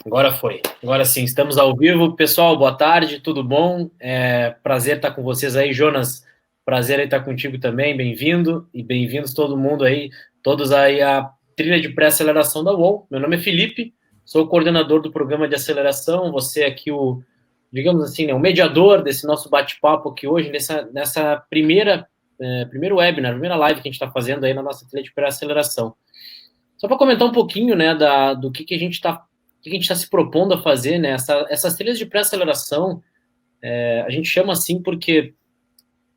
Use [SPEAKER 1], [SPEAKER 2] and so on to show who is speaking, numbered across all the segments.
[SPEAKER 1] Agora foi. Agora sim, estamos ao vivo. Pessoal, boa tarde, tudo bom? Prazer estar com vocês aí. Jonas, prazer aí estar contigo também. Bem-vindo e bem-vindos todo mundo aí, todos aí à trilha de pré-aceleração da UOL. Meu nome é Felipe, sou o coordenador do programa de aceleração. Você aqui, digamos assim, né, o mediador desse nosso bate-papo aqui hoje, nessa primeiro webinar, primeira live que a gente está fazendo aí na nossa trilha de pré-aceleração. Só para comentar um pouquinho, né, do que a gente está se propondo a fazer, né? Essas trilhas de pré-aceleração, a gente chama assim porque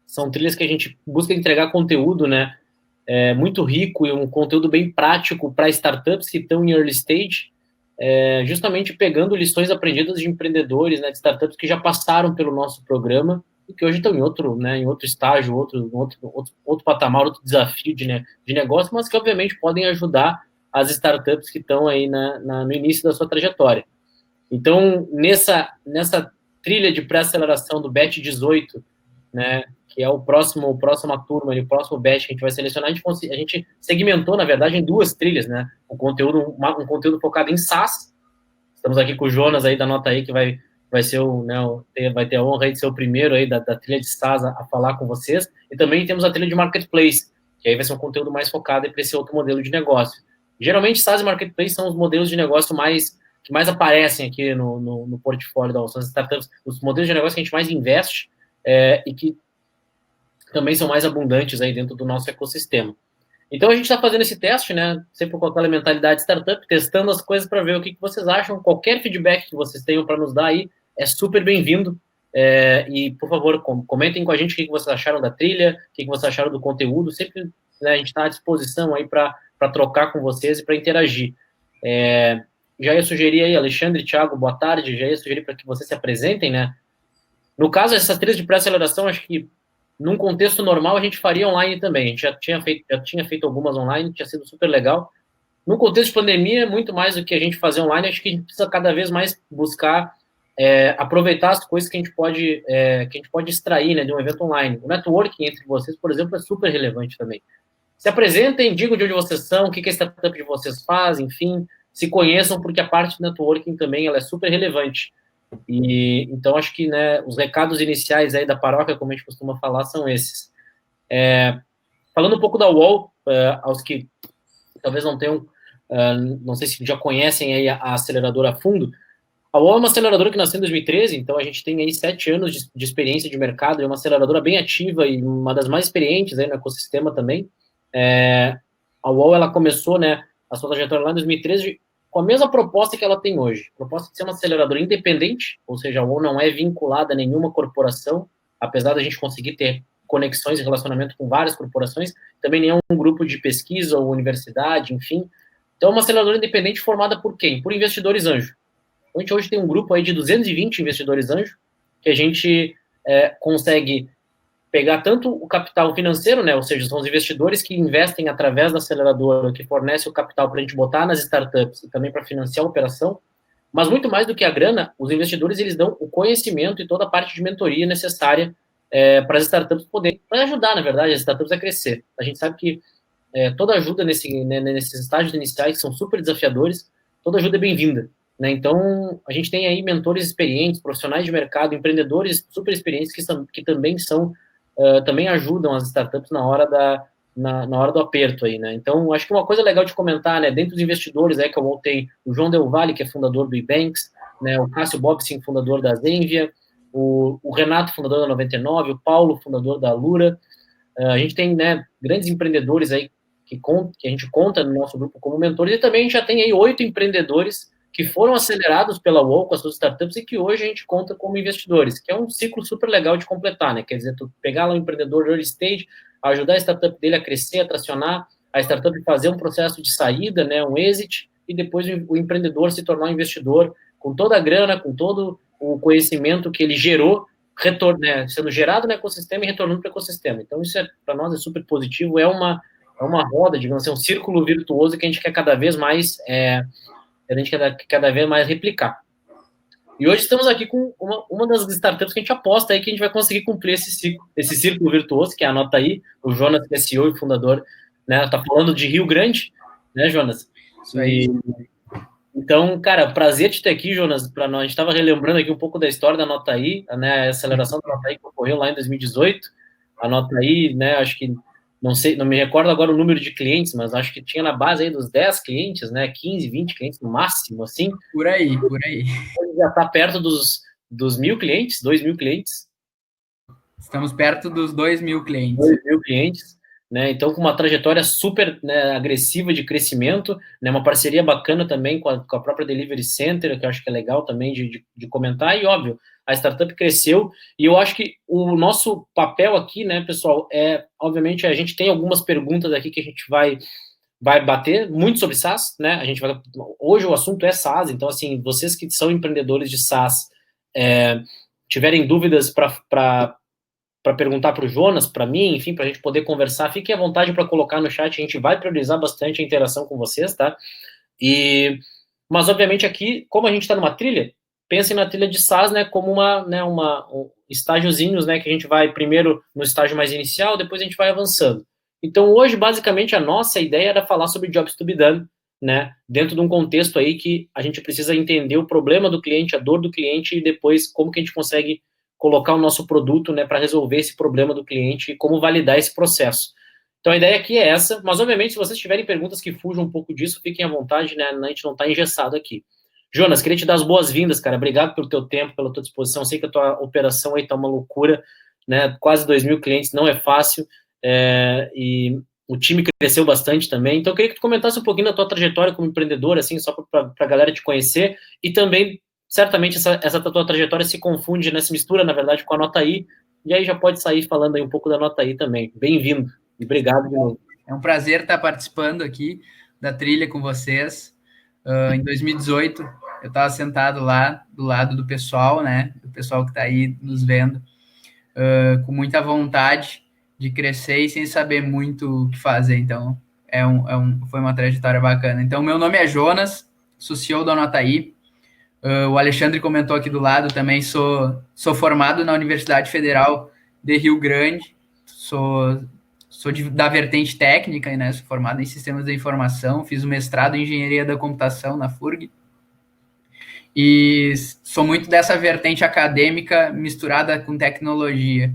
[SPEAKER 1] são trilhas que a gente busca entregar conteúdo, né? Muito rico e um conteúdo bem prático para startups que estão em early stage, justamente pegando lições aprendidas de empreendedores, né, de startups que já passaram pelo nosso programa e que hoje estão em outro, né, em outro estágio, outro patamar, outro desafio de negócio, mas que obviamente podem ajudar as startups que estão aí no início da sua trajetória. Então, nessa trilha de pré-aceleração do BET 18, né, que é a próxima turma, o próximo batch que a gente vai selecionar, a gente segmentou, na verdade, em duas trilhas, né? Um conteúdo focado em SaaS. Estamos aqui com o Jonas aí da Nota aí, que vai ser vai ter a honra aí de ser o primeiro aí da trilha de SaaS a falar com vocês. E também temos a trilha de Marketplace, que aí vai ser um conteúdo mais focado para esse outro modelo de negócio. Geralmente, SaaS e Marketplace são os modelos de negócio que mais aparecem aqui no portfólio da são as startups, os modelos de negócio que a gente mais investe e que também são mais abundantes aí dentro do nosso ecossistema. Então, a gente está fazendo esse teste, né? Sempre com aquela mentalidade startup, testando as coisas para ver o que vocês acham. Qualquer feedback que vocês tenham para nos dar aí é super bem-vindo. E, por favor, comentem com a gente o que vocês acharam da trilha, o que vocês acharam do conteúdo. Sempre, né, a gente está à disposição aí para trocar com vocês e para interagir. Já ia sugerir aí, Alexandre, Thiago, boa tarde. Já ia sugerir para que vocês se apresentem, né? No caso, essas trilhas de pré-aceleração, acho que num contexto normal a gente faria online também. A gente já tinha feito algumas online, tinha sido super legal. No contexto de pandemia, muito mais do que a gente fazer online, acho que a gente precisa cada vez mais buscar aproveitar as coisas que a gente pode extrair, né, de um evento online. O networking entre vocês, por exemplo, é super relevante também. Se apresentem, digam de onde vocês são, o que a startup de vocês faz, enfim, se conheçam, porque a parte de networking também ela é super relevante. E então acho que, né, os recados iniciais aí da paróquia, como a gente costuma falar, são esses. Falando um pouco da UOL, aos que talvez não tenham, não sei se já conhecem aí a aceleradora a fundo. A UOL é uma aceleradora que nasceu em 2013, então a gente tem aí 7 anos de experiência de mercado, é uma aceleradora bem ativa e uma das mais experientes aí no ecossistema também. A UOL, ela começou, né, a sua trajetória lá em 2013 com a mesma proposta que ela tem hoje, a proposta de ser uma aceleradora independente, ou seja, a UOL não é vinculada a nenhuma corporação, apesar da gente conseguir ter conexões e relacionamento com várias corporações, também nem é um grupo de pesquisa ou universidade, enfim. Então, é uma aceleradora independente formada por quem? Por investidores anjo. A gente hoje tem um grupo aí de 220 investidores anjo, que a gente consegue pegar tanto o capital financeiro, né, ou seja, são os investidores que investem através da aceleradora, que fornece o capital para a gente botar nas startups e também para financiar a operação, mas muito mais do que a grana, os investidores eles dão o conhecimento e toda a parte de mentoria necessária para as startups poderem, para ajudar, na verdade, as startups a crescer. A gente sabe que toda ajuda nesses estágios iniciais, que são super desafiadores, toda ajuda é bem-vinda. Né? Então, a gente tem aí mentores experientes, profissionais de mercado, empreendedores super experientes que também são também ajudam as startups na hora do aperto aí, né? Então, acho que uma coisa legal de comentar, né, dentro dos investidores que eu voltei, o João Del Valle, que é fundador do Ebanks, né, o Cássio Bobsin, fundador da Zenvia, o Renato, fundador da 99, o Paulo, fundador da Lura. A gente tem, né, grandes empreendedores aí que a gente conta no nosso grupo como mentores, e também a gente já tem aí 8 empreendedores que foram acelerados pela UOL com as suas startups e que hoje a gente conta como investidores, que é um ciclo super legal de completar, né? Quer dizer, tu pegar lá um empreendedor early stage, ajudar a startup dele a crescer, a tracionar, a startup fazer um processo de saída, né, um exit, e depois o empreendedor se tornar um investidor com toda a grana, com todo o conhecimento que ele gerou, né, sendo gerado no ecossistema e retornando para o ecossistema. Então, isso para nós é super positivo, é uma roda, digamos assim, um círculo virtuoso que a gente quer cada vez mais replicar. E hoje estamos aqui com uma das startups que a gente aposta aí que a gente vai conseguir cumprir esse círculo virtuoso, que é a Nota aí, o Jonas, que é CEO e fundador, né, tá falando de Rio Grande, né, Jonas?
[SPEAKER 2] Isso aí.
[SPEAKER 1] Então, cara, prazer te ter aqui, Jonas. Para nós, a gente estava relembrando aqui um pouco da história da Notaí, né? A aceleração da Notaí que ocorreu lá em 2018. A Notaí, né? Acho que não sei, não me recordo agora o número de clientes, mas acho que tinha na base aí dos 10 clientes, né? 15, 20 clientes no máximo, assim.
[SPEAKER 2] Por aí, por aí.
[SPEAKER 1] Já está perto dos 1.000 clientes, 2.000 clientes.
[SPEAKER 2] Estamos perto dos 2.000 clientes.
[SPEAKER 1] 2.000 clientes. Né, então, com uma trajetória super, né, agressiva de crescimento, né, uma parceria bacana também com a própria Delivery Center, que eu acho que é legal também de comentar, e óbvio, a startup cresceu, e eu acho que o nosso papel aqui, né, pessoal, obviamente, a gente tem algumas perguntas aqui que a gente vai bater muito sobre SaaS, né, hoje o assunto é SaaS, então, assim, vocês que são empreendedores de SaaS, tiverem dúvidas para perguntar para o Jonas, para mim, enfim, para a gente poder conversar, fiquem à vontade para colocar no chat, a gente vai priorizar bastante a interação com vocês, tá? Mas, obviamente, aqui, como a gente está numa trilha, pensem na trilha de SaaS, né, como estágiozinhos, né, que a gente vai primeiro no estágio mais inicial, depois a gente vai avançando. Então, hoje, basicamente, a nossa ideia era falar sobre Jobs to be Done, né, dentro de um contexto aí que a gente precisa entender o problema do cliente, a dor do cliente, e depois como que a gente consegue colocar o nosso produto, né, para resolver esse problema do cliente e como validar esse processo. Então, a ideia aqui é essa, mas, obviamente, se vocês tiverem perguntas que fujam um pouco disso, fiquem à vontade, né, a gente não está engessado aqui. Jonas, queria te dar as boas-vindas, cara, obrigado pelo teu tempo, pela tua disposição, sei que a tua operação aí está uma loucura, né, quase 2.000 clientes, não é fácil, e o time cresceu bastante também, então eu queria que tu comentasse um pouquinho da tua trajetória como empreendedor, assim, só para a galera te conhecer, e também certamente essa tua trajetória se confunde, né, se mistura, na verdade, com a Notaí, e aí já pode sair falando aí um pouco da Notaí também. Bem-vindo e obrigado de novo.
[SPEAKER 2] É um prazer estar participando aqui da trilha com vocês. Em 2018, eu estava sentado lá do lado do pessoal, né, do pessoal que está aí nos vendo, com muita vontade de crescer e sem saber muito o que fazer. Então, foi uma trajetória bacana. Então, meu nome é Jonas, sou CEO da Notaí. O Alexandre comentou aqui do lado, também sou formado na Universidade Federal de Rio Grande, sou da vertente técnica, né? Sou formado em sistemas de informação, fiz o mestrado em engenharia da computação na FURG, e sou muito dessa vertente acadêmica misturada com tecnologia.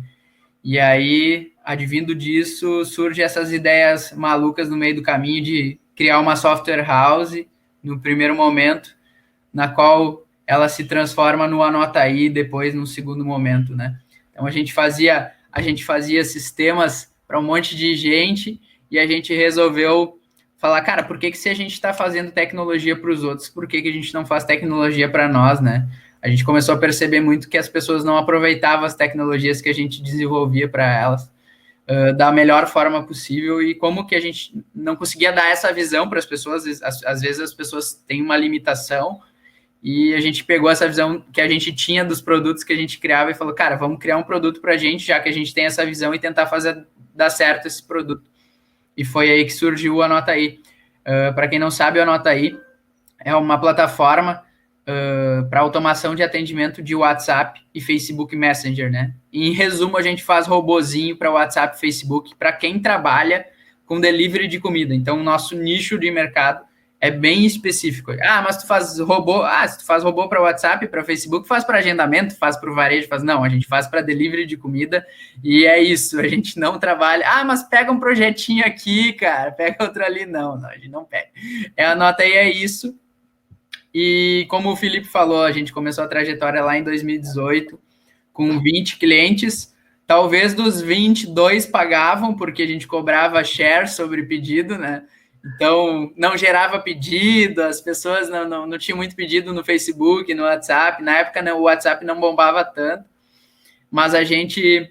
[SPEAKER 2] E aí, advindo disso, surgem essas ideias malucas no meio do caminho de criar uma software house, no primeiro momento, na qual ela se transforma no Anotaí depois no segundo momento, né? Então a gente fazia sistemas para um monte de gente e a gente resolveu falar, cara, por que se a gente está fazendo tecnologia para os outros, por que a gente não faz tecnologia para nós, né? A gente começou a perceber muito que as pessoas não aproveitavam as tecnologias que a gente desenvolvia para elas da melhor forma possível, e como que a gente não conseguia dar essa visão para as pessoas. Às vezes as pessoas têm uma limitação, e a gente pegou essa visão que a gente tinha dos produtos que a gente criava e falou, cara, vamos criar um produto para a gente, já que a gente tem essa visão, e tentar fazer dar certo esse produto. E foi aí que surgiu o Anotaí. Para quem não sabe, o Anotaí é uma plataforma para automação de atendimento de WhatsApp e Facebook Messenger, né? E, em resumo, a gente faz robozinho para WhatsApp e Facebook para quem trabalha com delivery de comida. Então, o nosso nicho de mercado é bem específico. Ah, mas tu faz robô? Ah, se tu faz robô para WhatsApp, para Facebook, faz para agendamento, faz para o varejo, faz... Não, a gente faz para delivery de comida, e é isso, a gente não trabalha... Ah, mas pega um projetinho aqui, cara, pega outro ali. Não, a gente não pega. Anota aí, é isso. E como o Felipe falou, a gente começou a trajetória lá em 2018, com 20 clientes. Talvez dos 22 pagavam, porque a gente cobrava share sobre pedido, né? Então, não gerava pedido, as pessoas não tinham muito pedido no Facebook, no WhatsApp. Na época, o WhatsApp não bombava tanto, mas a gente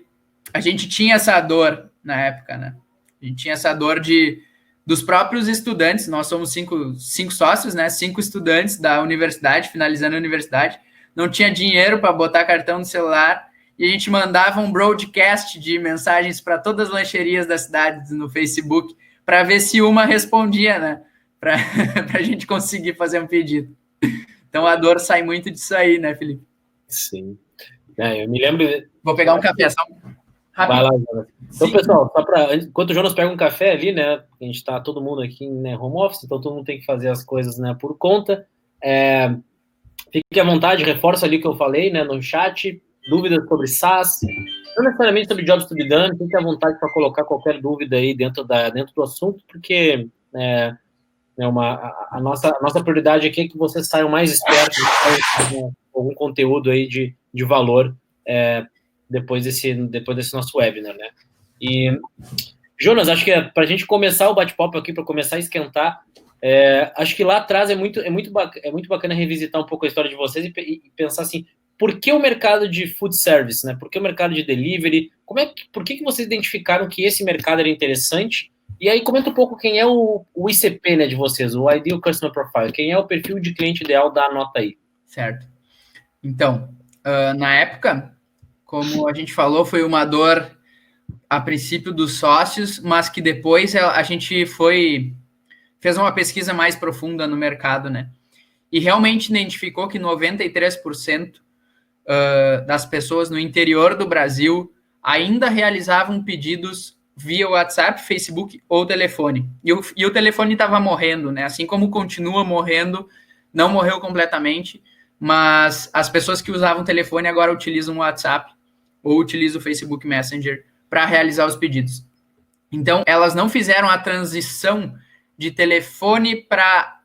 [SPEAKER 2] tinha essa dor na época, né? A gente tinha essa dor dos próprios estudantes. Nós somos cinco sócios, né? 5 estudantes da universidade, finalizando a universidade. Não tinha dinheiro para botar cartão no celular, e a gente mandava um broadcast de mensagens para todas as lancherias da cidade no Facebook, para ver se uma respondia, né? Para a gente conseguir fazer um pedido. Então a dor sai muito disso aí, né, Felipe?
[SPEAKER 1] Sim. Eu me lembro...
[SPEAKER 2] Vou pegar um café, só
[SPEAKER 1] rápido. Vai lá, Jonas. Então, sim, pessoal, enquanto o Jonas pega um café ali, né? A gente está todo mundo aqui, né, home office, então todo mundo tem que fazer as coisas, né, por conta. Fique à vontade, reforço ali o que eu falei, né, no chat, dúvidas sobre SaaS, não necessariamente sobre Jobs to be done, fique à vontade para colocar qualquer dúvida aí dentro do assunto, porque a nossa prioridade aqui é que vocês saiam mais espertos com algum conteúdo aí de valor depois desse nosso webinar, né? E, Jonas, acho que para a gente começar o bate-papo aqui, para começar a esquentar, acho que lá atrás é muito bacana revisitar um pouco a história de vocês e pensar assim, por que o mercado de food service, né? Por que o mercado de delivery? Por que vocês identificaram que esse mercado era interessante? E aí comenta um pouco quem é o ICP, né, de vocês, o Ideal Customer Profile, quem é o perfil de cliente ideal da Nota aí.
[SPEAKER 2] Certo. Então, na época, como a gente falou, foi uma dor a princípio dos sócios, mas que depois a gente fez uma pesquisa mais profunda no mercado, né? E realmente identificou que 93% das pessoas no interior do Brasil ainda realizavam pedidos via WhatsApp, Facebook ou telefone. E o telefone estava morrendo, né? Assim como continua morrendo, não morreu completamente, mas as pessoas que usavam telefone agora utilizam o WhatsApp ou utilizam o Facebook Messenger para realizar os pedidos. Então, elas não fizeram a transição de telefone para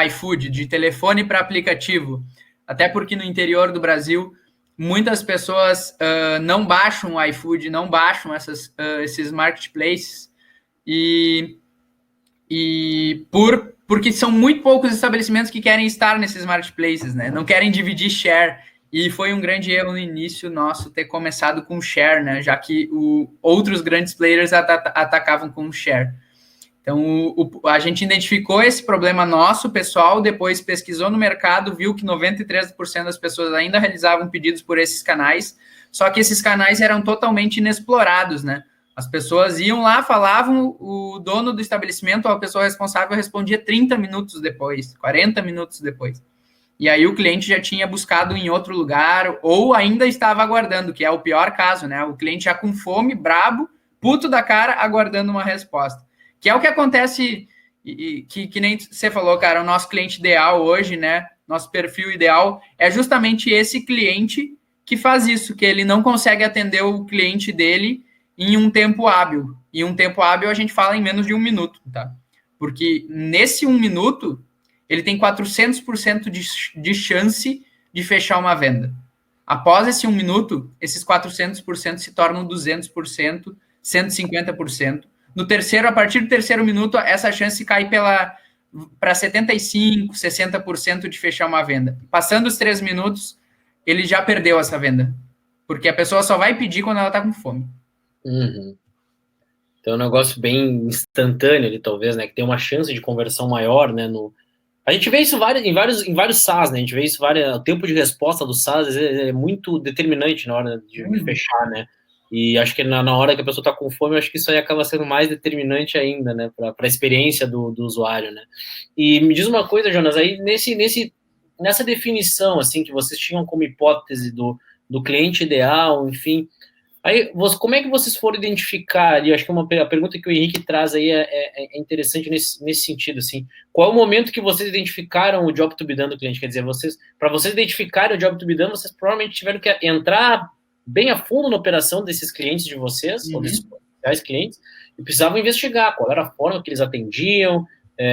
[SPEAKER 2] iFood, de telefone para aplicativo, até porque no interior do Brasil muitas pessoas não baixam o iFood, não baixam esses marketplaces porque são muito poucos estabelecimentos que querem estar nesses marketplaces, né? Não querem dividir share. E foi um grande erro no início nosso ter começado com share, né? Já que outros grandes players atacavam com share. Então, a gente identificou esse problema nosso, pessoal, depois pesquisou no mercado, viu que 93% das pessoas ainda realizavam pedidos por esses canais, só que esses canais eram totalmente inexplorados, né? As pessoas iam lá, falavam, o dono do estabelecimento, a pessoa responsável, respondia 30 minutos depois, 40 minutos depois. E aí o cliente já tinha buscado em outro lugar, ou ainda estava aguardando, que é o pior caso, né? O cliente já com fome, brabo, puto da cara, aguardando uma resposta. Que é o que acontece, que nem você falou, cara, o nosso cliente ideal hoje, né? Nosso perfil ideal é justamente esse cliente que faz isso, que ele não consegue atender o cliente dele em um tempo hábil. E um tempo hábil a gente fala em menos de 1 minuto, tá? Porque nesse 1 minuto, ele tem 400% de chance de fechar uma venda. Após esse 1 minuto, esses 400% se tornam 200%, 150%. A partir do terceiro minuto, essa chance cai para 75%, 60% de fechar uma venda. Passando os 3 minutos, ele já perdeu essa venda. Porque a pessoa só vai pedir quando ela está com fome.
[SPEAKER 1] Uhum. Então é um negócio bem instantâneo ali, talvez, né? Que tem uma chance de conversão maior, né? A gente vê isso em vários SaaS, né? A gente vê isso o tempo de resposta do SaaS é muito determinante na hora de fechar, né? E acho que na hora que a pessoa está com fome, eu acho que isso aí acaba sendo mais determinante ainda, né? Para a experiência do usuário, né? E me diz uma coisa, Jonas, aí nessa definição, assim, que vocês tinham como hipótese do cliente ideal, enfim, aí, como é que vocês foram identificar ali? Acho que a pergunta que o Henrique traz aí é interessante nesse sentido, assim. Qual é o momento que vocês identificaram o job to be done do cliente? Quer dizer, para vocês identificarem o job to be done, vocês provavelmente tiveram que entrar bem a fundo na operação desses clientes de vocês, ou desses potenciais clientes, e precisavam investigar qual era a forma que eles atendiam,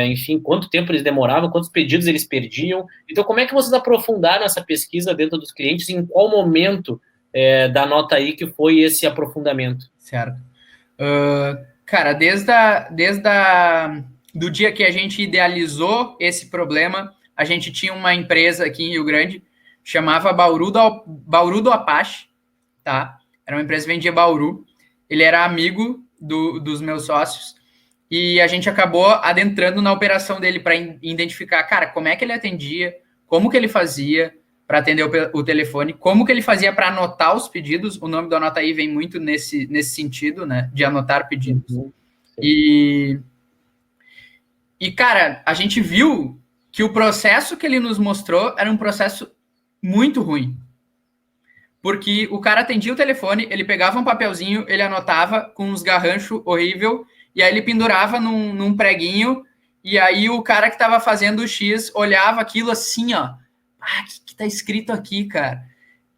[SPEAKER 1] enfim, quanto tempo eles demoravam, quantos pedidos eles perdiam. Então, como é que vocês aprofundaram essa pesquisa dentro dos clientes e em qual momento da Nota aí que foi esse aprofundamento?
[SPEAKER 2] Certo. Cara, do dia que a gente idealizou esse problema, a gente tinha uma empresa aqui em Rio Grande, chamava Bauru do Apache, tá? Era uma empresa que vendia Bauru. Ele era amigo dos meus sócios e a gente acabou adentrando na operação dele para identificar, cara, como é que ele atendia, como que ele fazia para atender o telefone, como que ele fazia para anotar os pedidos. O nome do Anota Aí vem muito nesse sentido, né, de anotar pedidos. E, cara, a gente viu que o processo que ele nos mostrou era um processo muito ruim. Porque o cara atendia o telefone, ele pegava um papelzinho, ele anotava com uns garranchos horrível, e aí ele pendurava num preguinho e aí o cara que estava fazendo o X olhava aquilo assim, ó, o que tá escrito aqui, cara?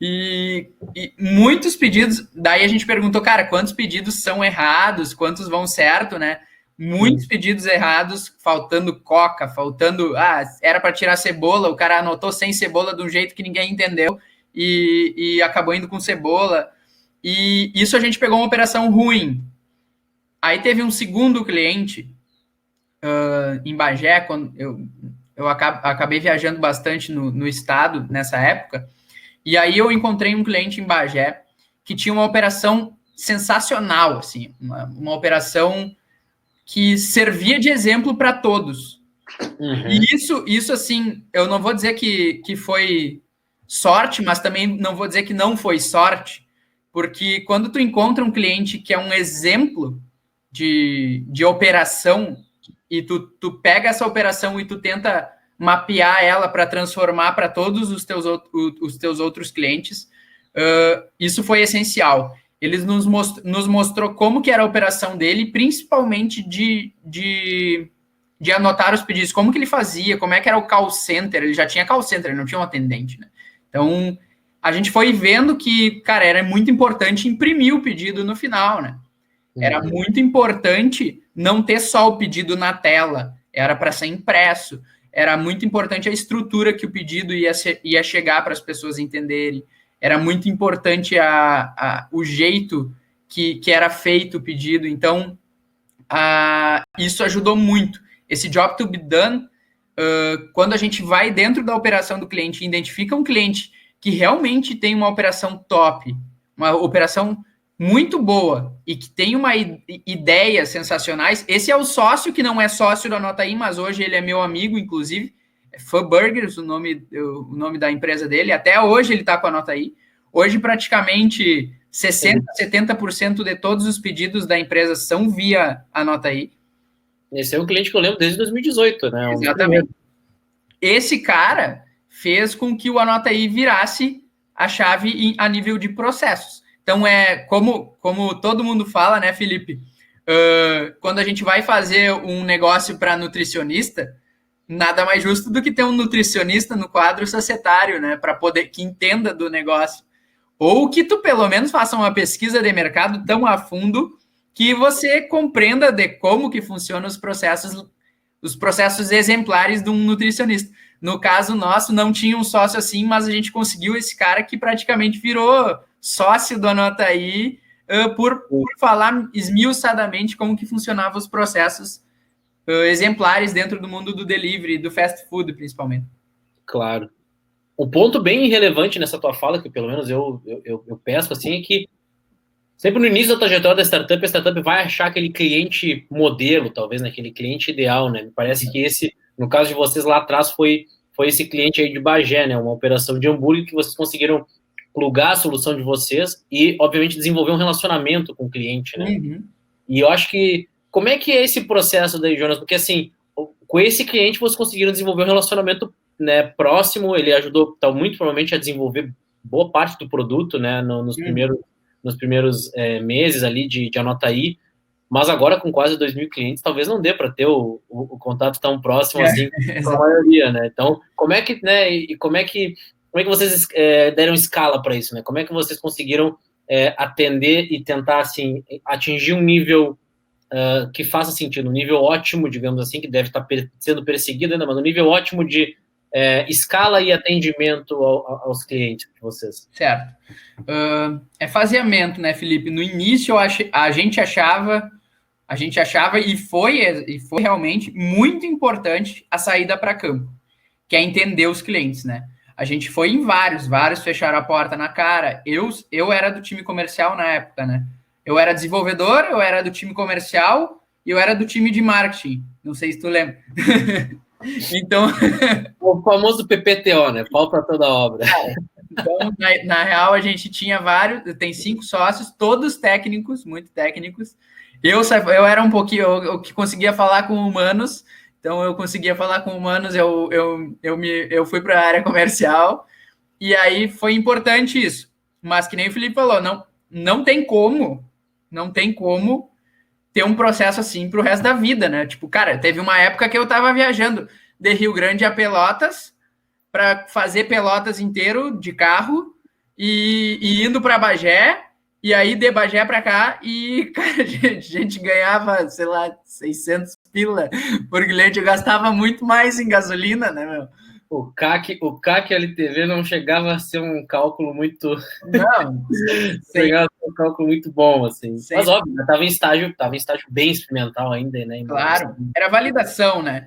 [SPEAKER 2] E muitos pedidos, daí a gente perguntou, cara, quantos pedidos são errados, quantos vão certo, né? Muitos pedidos errados, faltando coca, faltando, era para tirar cebola, o cara anotou sem cebola de um jeito que ninguém entendeu e acabou indo com cebola. E isso a gente pegou uma operação ruim. Aí teve um segundo cliente em Bagé, quando eu acabei viajando bastante no estado nessa época, e aí eu encontrei um cliente em Bagé que tinha uma operação sensacional, assim, uma operação que servia de exemplo para todos. Uhum. E isso, assim, eu não vou dizer que foi sorte, mas também não vou dizer que não foi sorte, porque quando tu encontra um cliente que é um exemplo de operação e tu pega essa operação e tu tenta mapear ela para transformar para todos os teus outros clientes, isso foi essencial. Ele nos mostrou como que era a operação dele, principalmente de anotar os pedidos, como que ele fazia, como é que era o call center. Ele já tinha call center, ele não tinha um atendente, né? Então, a gente foi vendo que, cara, era muito importante imprimir o pedido no final, né? Era muito importante não ter só o pedido na tela, era para ser impresso. Era muito importante a estrutura que o pedido ia chegar para as pessoas entenderem. Era muito importante o jeito que era feito o pedido. Então, isso ajudou muito. Esse job to be done, quando a gente vai dentro da operação do cliente e identifica um cliente que realmente tem uma operação top, uma operação muito boa e que tem uma ideias sensacionais. Esse é o sócio que não é sócio da Anotaí, mas hoje ele é meu amigo, inclusive. É Fun Burgers, o nome da empresa dele. Até hoje ele está com a Anotaí. Hoje, praticamente 60%, 70% de todos os pedidos da empresa são via Anotaí.
[SPEAKER 1] Esse é um cliente que eu lembro desde 2018, né?
[SPEAKER 2] Exatamente. Esse cara fez com que o Anotaí virasse a chave a nível de processos. Então, como todo mundo fala, né, Felipe? Quando a gente vai fazer um negócio para nutricionista, nada mais justo do que ter um nutricionista no quadro societário, né? Para poder que entenda do negócio. Ou que tu, pelo menos, faça uma pesquisa de mercado tão a fundo que você compreenda de como que funcionam os processos exemplares de um nutricionista. No caso nosso, não tinha um sócio assim, mas a gente conseguiu esse cara que praticamente virou sócio do Anotaí por falar esmiuçadamente como que funcionavam os processos exemplares dentro do mundo do delivery, do fast food, principalmente.
[SPEAKER 1] Claro. Um ponto bem relevante nessa tua fala, que pelo menos eu pesco, assim, é que sempre no início da trajetória da startup, a startup vai achar aquele cliente modelo, talvez, né? Aquele cliente ideal, né? Me parece que esse, no caso de vocês lá atrás, foi esse cliente aí de Bagé, né? Uma operação de hambúrguer que vocês conseguiram plugar a solução de vocês e, obviamente, desenvolver um relacionamento com o cliente, né? Uhum. E eu acho que, como é que é esse processo daí, Jonas? Porque, assim, com esse cliente vocês conseguiram desenvolver um relacionamento, né, próximo, ele ajudou, muito provavelmente, a desenvolver boa parte do produto, né, nos primeiros meses ali de Anotaí, mas agora com quase 2.000 clientes, talvez não dê para ter o contato tão próximo assim com a maioria, né? Então, como é que, né, e como é que vocês deram escala para isso, né? Como é que vocês conseguiram atender e tentar, assim, atingir um nível que faça sentido, um nível ótimo, digamos assim, que deve estar sendo perseguido ainda, mas um nível ótimo de escala e atendimento aos clientes de vocês?
[SPEAKER 2] Certo. É faseamento, né, Felipe? No início, a gente achava e foi realmente muito importante a saída para campo, que é entender os clientes, né? A gente foi em vários fecharam a porta na cara. Eu era do time comercial na época, né? Eu era desenvolvedor, eu era do time comercial e eu era do time de marketing. Não sei se tu lembra. Então...
[SPEAKER 1] O famoso PPTO, né? Pau para toda obra.
[SPEAKER 2] Então, na real, a gente tinha tem 5 sócios, todos técnicos, muito técnicos. Eu era um pouquinho, eu que conseguia falar com humanos, então eu conseguia falar com humanos, eu fui para a área comercial, e aí foi importante isso. Mas que nem o Felipe falou, não tem como ter um processo assim pro resto da vida, né? Tipo, cara, teve uma época que eu tava viajando de Rio Grande a Pelotas para fazer Pelotas inteiro de carro e indo para Bagé, e aí de Bagé para cá, e, cara, a gente ganhava, sei lá, 600 pila por cliente, eu gastava muito mais em gasolina, né, meu?
[SPEAKER 1] O CAC LTV não chegava a ser um cálculo muito.
[SPEAKER 2] Não,
[SPEAKER 1] Chegava a ser um cálculo muito bom, assim. Mas,
[SPEAKER 2] sem,
[SPEAKER 1] óbvio, estava em estágio bem experimental ainda, né?
[SPEAKER 2] claro, era validação, né?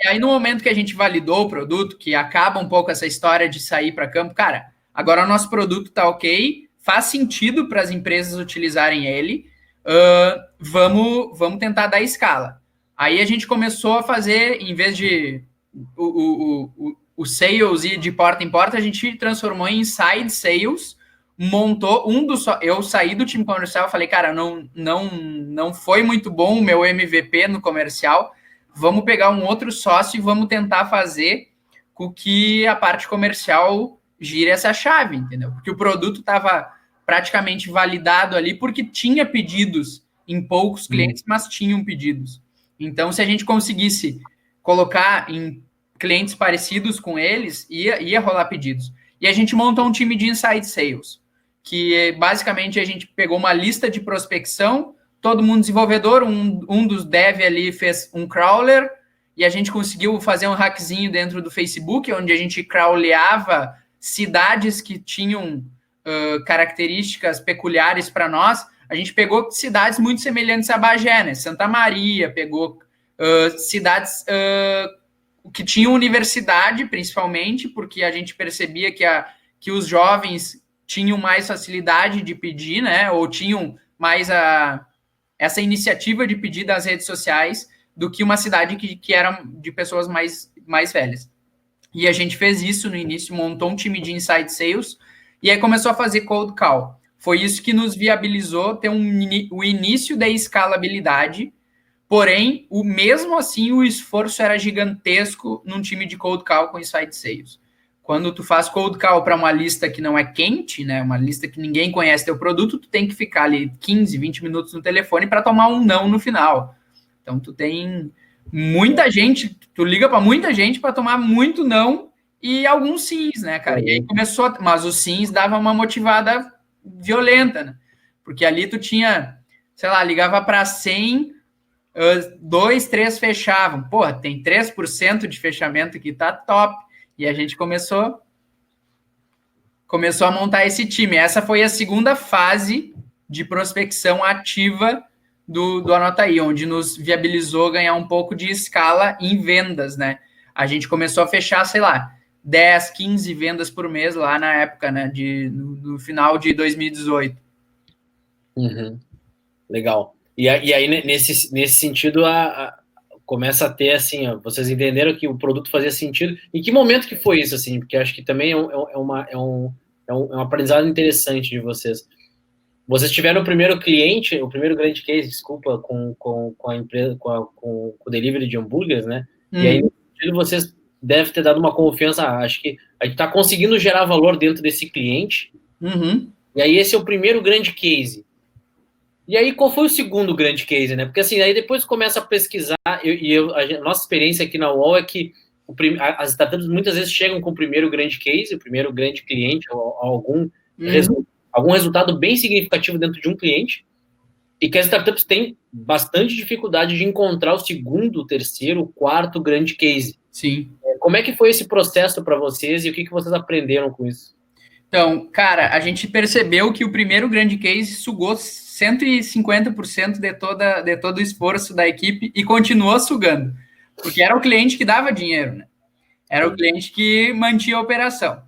[SPEAKER 2] E aí, no momento que a gente validou o produto, que acaba um pouco essa história de sair para campo, cara, agora o nosso produto tá ok, faz sentido para as empresas utilizarem ele, vamos tentar dar escala. Aí a gente começou a fazer, em vez de o sales ir de porta em porta, a gente transformou em inside sales, montou eu saí do time comercial, falei, cara, não foi muito bom o meu MVP no comercial, vamos pegar um outro sócio e vamos tentar fazer com que a parte comercial gire essa chave, entendeu? Porque o produto estava praticamente validado ali, porque tinha pedidos em poucos clientes, mas tinham pedidos. Então, se a gente conseguisse colocar em clientes parecidos com eles, ia rolar pedidos. E a gente montou um time de inside sales, que basicamente a gente pegou uma lista de prospecção, todo mundo desenvolvedor, um dos dev ali fez um crawler, e a gente conseguiu fazer um hackzinho dentro do Facebook, onde a gente crawleava cidades que tinham características peculiares para nós. A gente pegou cidades muito semelhantes a Bagé, né? Santa Maria, pegou cidades que tinham universidade, principalmente, porque a gente percebia que os jovens tinham mais facilidade de pedir, né? Ou tinham mais essa iniciativa de pedir das redes sociais do que uma cidade que era de pessoas mais velhas. E a gente fez isso no início, montou um time de inside sales, e aí começou a fazer cold call. Foi isso que nos viabilizou ter o início da escalabilidade, porém, mesmo assim, o esforço era gigantesco num time de cold call com inside sales. Quando tu faz cold call para uma lista que não é quente, né, uma lista que ninguém conhece teu produto, tu tem que ficar ali 15, 20 minutos no telefone para tomar um não no final. Então, tu tem muita gente, tu liga para muita gente para tomar muito não e alguns sims, né, cara? E aí começou, mas os sims davam uma motivada violenta, né? Porque ali tu tinha, sei lá, ligava para 100, 2, 3 fechavam. Porra, tem 3% de fechamento que tá top. E a gente começou a montar esse time. Essa foi a segunda fase de prospecção ativa do Anota Aí, onde nos viabilizou ganhar um pouco de escala em vendas, né? A gente começou a fechar, sei lá, 10, 15 vendas por mês lá na época, né? No final de 2018.
[SPEAKER 1] Uhum. Legal. E aí, nesse sentido, começa a ter, assim, ó, vocês entenderam que o produto fazia sentido. Em que momento que foi isso, assim? Porque acho que também é um aprendizado interessante de vocês. Vocês tiveram o primeiro cliente, o primeiro grande case, desculpa, com a empresa, com o delivery de hambúrgueres, né? E aí, nesse sentido, vocês devem ter dado uma confiança. Acho que a gente está conseguindo gerar valor dentro desse cliente.
[SPEAKER 2] Uhum.
[SPEAKER 1] E aí, esse é o primeiro grande case. E aí, qual foi o segundo grande case, né? Porque assim, aí depois começa a pesquisar, a nossa experiência aqui na UOL é que as startups muitas vezes chegam com o primeiro grande case, o primeiro grande cliente, ou algum resultado bem significativo dentro de um cliente, e que as startups têm bastante dificuldade de encontrar o segundo, o terceiro, o quarto grande case.
[SPEAKER 2] Sim.
[SPEAKER 1] Como é que foi esse processo para vocês e o que vocês aprenderam com isso?
[SPEAKER 2] Então, cara, a gente percebeu que o primeiro grande case sugou 150% de todo o esforço da equipe e continuou sugando, porque era o cliente que dava dinheiro, né? Era o cliente que mantinha a operação.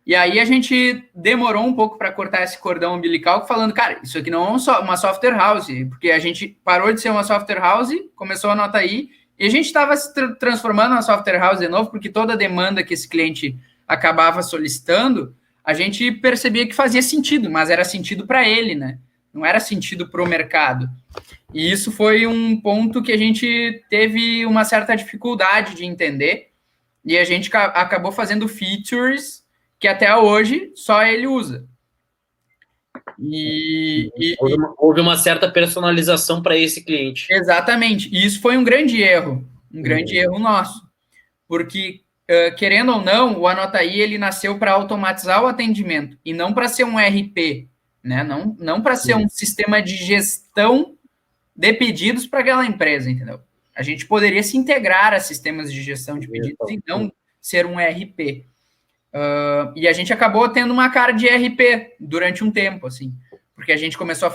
[SPEAKER 2] E aí a gente demorou um pouco para cortar esse cordão umbilical, falando, cara, isso aqui não é uma software house, porque a gente parou de ser uma software house, começou a Anota Aí, e a gente estava se transformando uma software house de novo, porque toda a demanda que esse cliente acabava solicitando, a gente percebia que fazia sentido, mas era sentido para ele, né? Não era sentido para o mercado. E isso foi um ponto que a gente teve uma certa dificuldade de entender, e a gente acabou fazendo features que até hoje só ele usa.
[SPEAKER 1] Houve uma certa personalização para esse cliente.
[SPEAKER 2] Exatamente. E isso foi um grande erro nosso. Porque, querendo ou não, o Anotaí ele nasceu para automatizar o atendimento e não para ser um RP, né? Não para ser um sistema de gestão de pedidos para aquela empresa, entendeu? A gente poderia se integrar a sistemas de gestão de pedidos e não ser um RP. E a gente acabou tendo uma cara de RP durante um tempo, assim, porque a gente começou a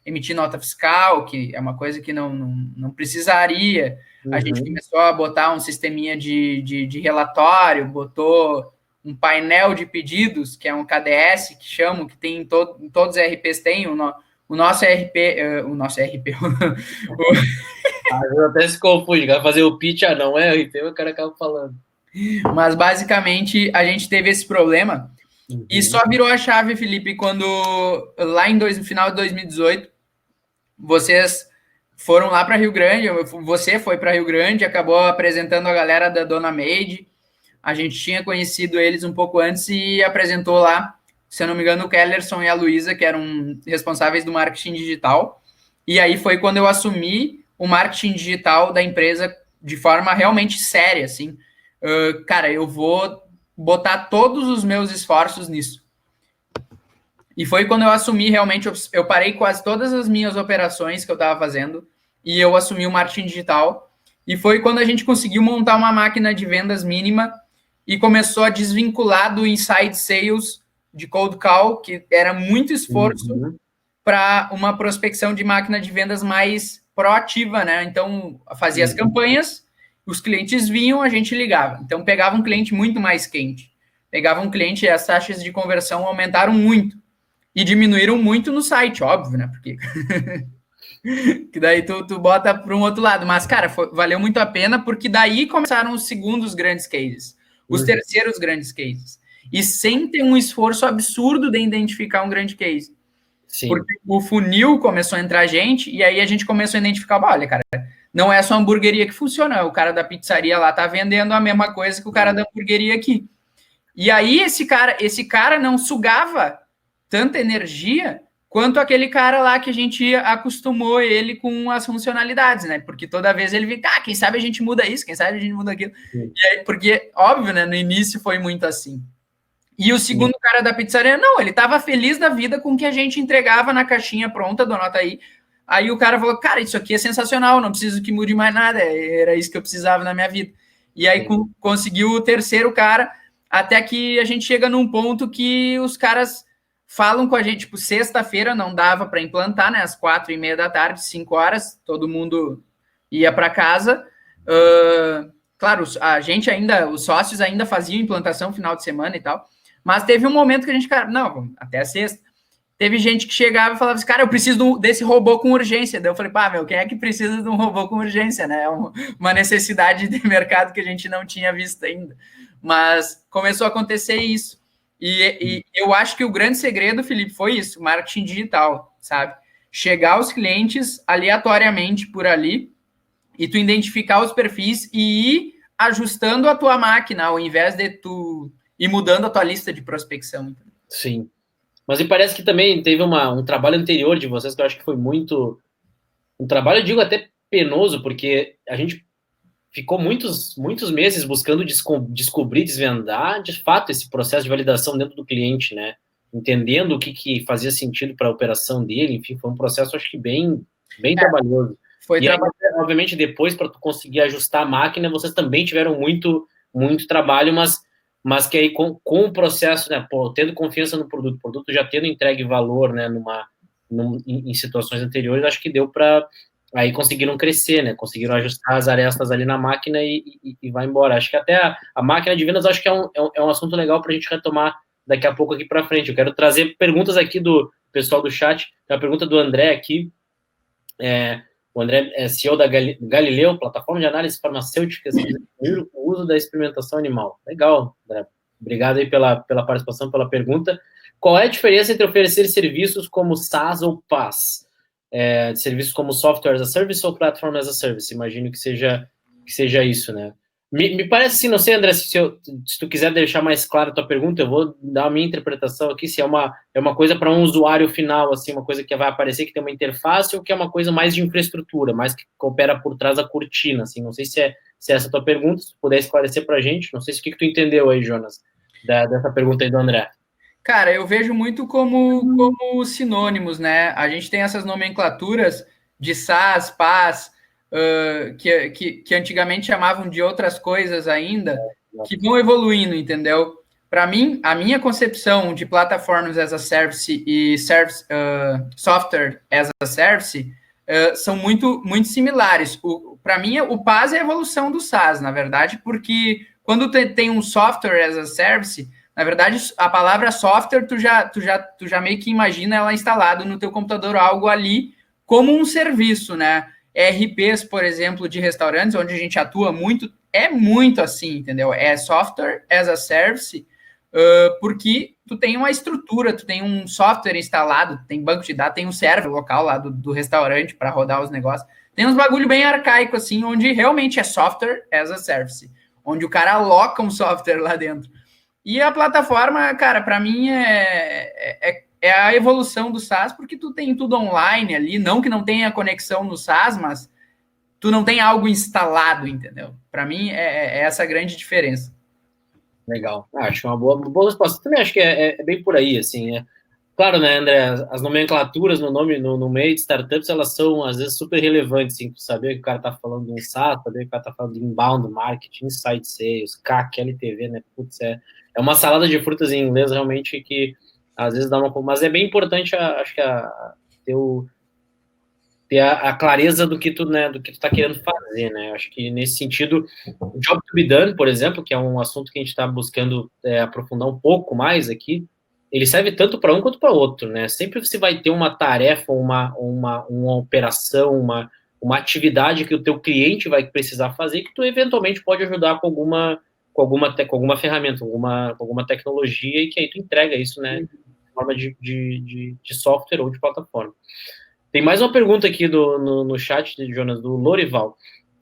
[SPEAKER 2] emitir nota fiscal, que é uma coisa que não precisaria. A gente começou a botar um sisteminha de relatório, botou um painel de pedidos, que é um KDS, que chamam, que tem em todos os RPs tem, o nosso RP...
[SPEAKER 1] Eu até se confunde, vai fazer o pitch, não é RP, o cara acaba falando.
[SPEAKER 2] Mas, basicamente, a gente teve esse problema e só virou a chave, Felipe, quando, lá no final de 2018, vocês foram lá para Rio Grande, você foi para Rio Grande, acabou apresentando a galera da Dona Made, a gente tinha conhecido eles um pouco antes e apresentou lá, se eu não me engano, o Kellerson e a Luísa, que eram responsáveis do marketing digital, e aí foi quando eu assumi o marketing digital da empresa de forma realmente séria, assim. Cara, eu vou botar todos os meus esforços nisso. E foi quando eu assumi realmente, eu parei quase todas as minhas operações que eu estava fazendo e eu assumi o marketing digital. E foi quando a gente conseguiu montar uma máquina de vendas mínima e começou a desvincular do inside sales de cold call, que era muito esforço, para uma prospecção de máquina de vendas mais proativa, né? Então, fazia as campanhas, os clientes vinham, a gente ligava. Então, pegava um cliente muito mais quente. Pegava um cliente, as taxas de conversão aumentaram muito. E diminuíram muito no site, óbvio, né? Porque que daí tu bota para um outro lado. Mas, cara, valeu muito a pena, porque daí começaram os segundos grandes cases, os terceiros grandes cases. E sem ter um esforço absurdo de identificar um grande case. Sim. Porque o funil começou a entrar gente, e aí a gente começou a identificar, olha, cara, não é só a hamburgueria que funciona, o cara da pizzaria lá tá vendendo a mesma coisa que o cara da hamburgueria aqui. E aí esse cara não sugava tanta energia quanto aquele cara lá que a gente acostumou ele com as funcionalidades, né? Porque toda vez ele vem, quem sabe a gente muda isso, quem sabe a gente muda aquilo. E aí, porque, óbvio, né? No início foi muito assim. E o segundo cara da pizzaria, não, ele tava feliz da vida com o que a gente entregava na caixinha pronta do Anotaí. Aí o cara falou, cara, isso aqui é sensacional, não preciso que mude mais nada, era isso que eu precisava na minha vida. E aí conseguiu o terceiro cara, até que a gente chega num ponto que os caras falam com a gente, tipo, sexta-feira não dava para implantar, né, às 4:30 da tarde, 5 horas, todo mundo ia para casa. Claro, a gente ainda, os sócios ainda faziam implantação final de semana e tal, mas teve um momento que a gente, cara, não, até a sexta. Teve gente que chegava e falava assim, cara, eu preciso desse robô com urgência. Daí eu falei, quem é que precisa de um robô com urgência, né? É uma necessidade de mercado que a gente não tinha visto ainda. Mas começou a acontecer isso. E eu acho que o grande segredo, Felipe, foi isso, marketing digital, sabe? Chegar aos clientes aleatoriamente por ali e tu identificar os perfis e ir ajustando a tua máquina, ao invés de tu ir mudando a tua lista de prospecção.
[SPEAKER 1] Sim. Mas me parece que também teve um trabalho anterior de vocês que eu acho que foi muito... Um trabalho, eu digo, até penoso, porque a gente ficou muitos meses buscando descobrir, desvendar, de fato, esse processo de validação dentro do cliente, né? Entendendo o que fazia sentido para a operação dele, enfim, foi um processo, acho que bem trabalhoso. E aí, obviamente, depois, para tu conseguir ajustar a máquina, vocês também tiveram muito trabalho, mas que aí com o processo, né, tendo confiança no produto, o produto já tendo entregue valor, né, em situações anteriores, acho que deu para... Aí conseguiram crescer, né, conseguiram ajustar as arestas ali na máquina e vai embora. Acho que até a máquina de vendas, acho que é um assunto legal para a gente retomar daqui a pouco aqui para frente. Eu quero trazer perguntas aqui do pessoal do chat. Tem uma pergunta do André aqui. O André é CEO da Galileu, plataforma de análise farmacêutica, o uso da experimentação animal. Legal, André. Obrigado aí pela participação, pela pergunta. Qual é a diferença entre oferecer serviços como SaaS ou PaaS? Serviços como Software as a Service ou Platform as a Service? Imagino que seja isso, né? Me parece assim, não sei, André, se tu quiser deixar mais clara a tua pergunta, eu vou dar a minha interpretação aqui, se é uma coisa para um usuário final, assim, uma coisa que vai aparecer, que tem uma interface, ou que é uma coisa mais de infraestrutura, mais que opera por trás da cortina, assim, não sei se é essa a tua pergunta, se tu puder esclarecer para a gente, não sei se o que tu entendeu aí, Jonas, dessa pergunta aí do André.
[SPEAKER 2] Cara, eu vejo muito como sinônimos, né? A gente tem essas nomenclaturas de SaaS, PaaS, que antigamente chamavam de outras coisas ainda, que vão evoluindo, entendeu? Para mim, a minha concepção de plataformas as a service e software as a service são muito similares. Para mim, o PaaS é a evolução do SaaS, na verdade, porque quando tem um software as a service, na verdade, a palavra software, tu já meio que imagina ela instalada no teu computador, algo ali como um serviço, né? ERPs, por exemplo, de restaurantes, onde a gente atua muito, é muito assim, entendeu? É software as a service, porque tu tem uma estrutura, tu tem um software instalado, tem banco de dados, tem um server local lá do restaurante para rodar os negócios. Tem uns bagulho bem arcaico, assim, onde realmente é software as a service, onde o cara aloca um software lá dentro. E a plataforma, cara, para mim é a evolução do SaaS, porque tu tem tudo online ali, não que não tenha conexão no SaaS, mas tu não tem algo instalado, entendeu? Para mim é essa a grande diferença.
[SPEAKER 1] Legal. Acho uma boa resposta. Também acho que é bem por aí, assim, né? Claro, né, André, as nomenclaturas no meio de startups, elas são, às vezes, super relevantes, assim, saber que o cara tá falando de um SaaS, saber que o cara tá falando de inbound marketing, inside sales, CAC, LTV, né, putz, é uma salada de frutas em inglês, realmente, que às vezes dá uma... Mas é bem importante, acho que, ter a clareza do que tu, né, do que tu tá querendo fazer, né, acho que nesse sentido, o job to be done, por exemplo, que é um assunto que a gente está buscando aprofundar um pouco mais aqui, ele serve tanto para um quanto para outro, né? Sempre você vai ter uma tarefa, uma operação, uma atividade que o teu cliente vai precisar fazer, que tu eventualmente pode ajudar com alguma ferramenta, com alguma tecnologia, e que aí tu entrega isso, né, de forma de software ou de plataforma. Tem mais uma pergunta aqui no chat, Jonas, do Lorival.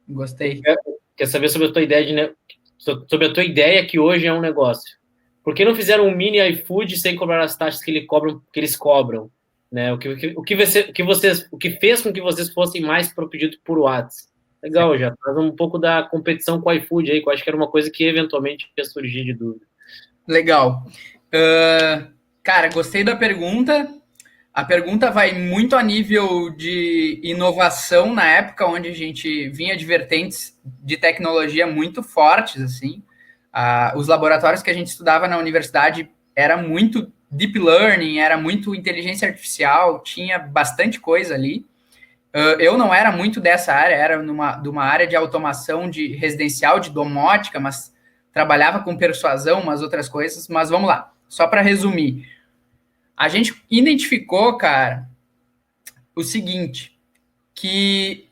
[SPEAKER 2] Gostei.
[SPEAKER 1] Quer saber sobre a tua ideia sobre a tua ideia que hoje é um negócio. Por que não fizeram um mini iFood sem cobrar as taxas que eles cobram? Né? O que fez com que vocês fossem mais pro pedido por WhatsApp? Legal, já traz um pouco da competição com o iFood aí, que eu acho que era uma coisa que eventualmente ia surgir de dúvida.
[SPEAKER 2] Legal. Cara, gostei da pergunta. A pergunta vai muito a nível de inovação na época onde a gente vinha de vertentes de tecnologia muito fortes, assim. Os laboratórios que a gente estudava na universidade era muito deep learning, era muito inteligência artificial, tinha bastante coisa ali. Eu não era muito dessa área, era de uma área de automação de residencial, de domótica, mas trabalhava com persuasão, umas outras coisas. Mas vamos lá, só para resumir. A gente identificou, cara, o seguinte, que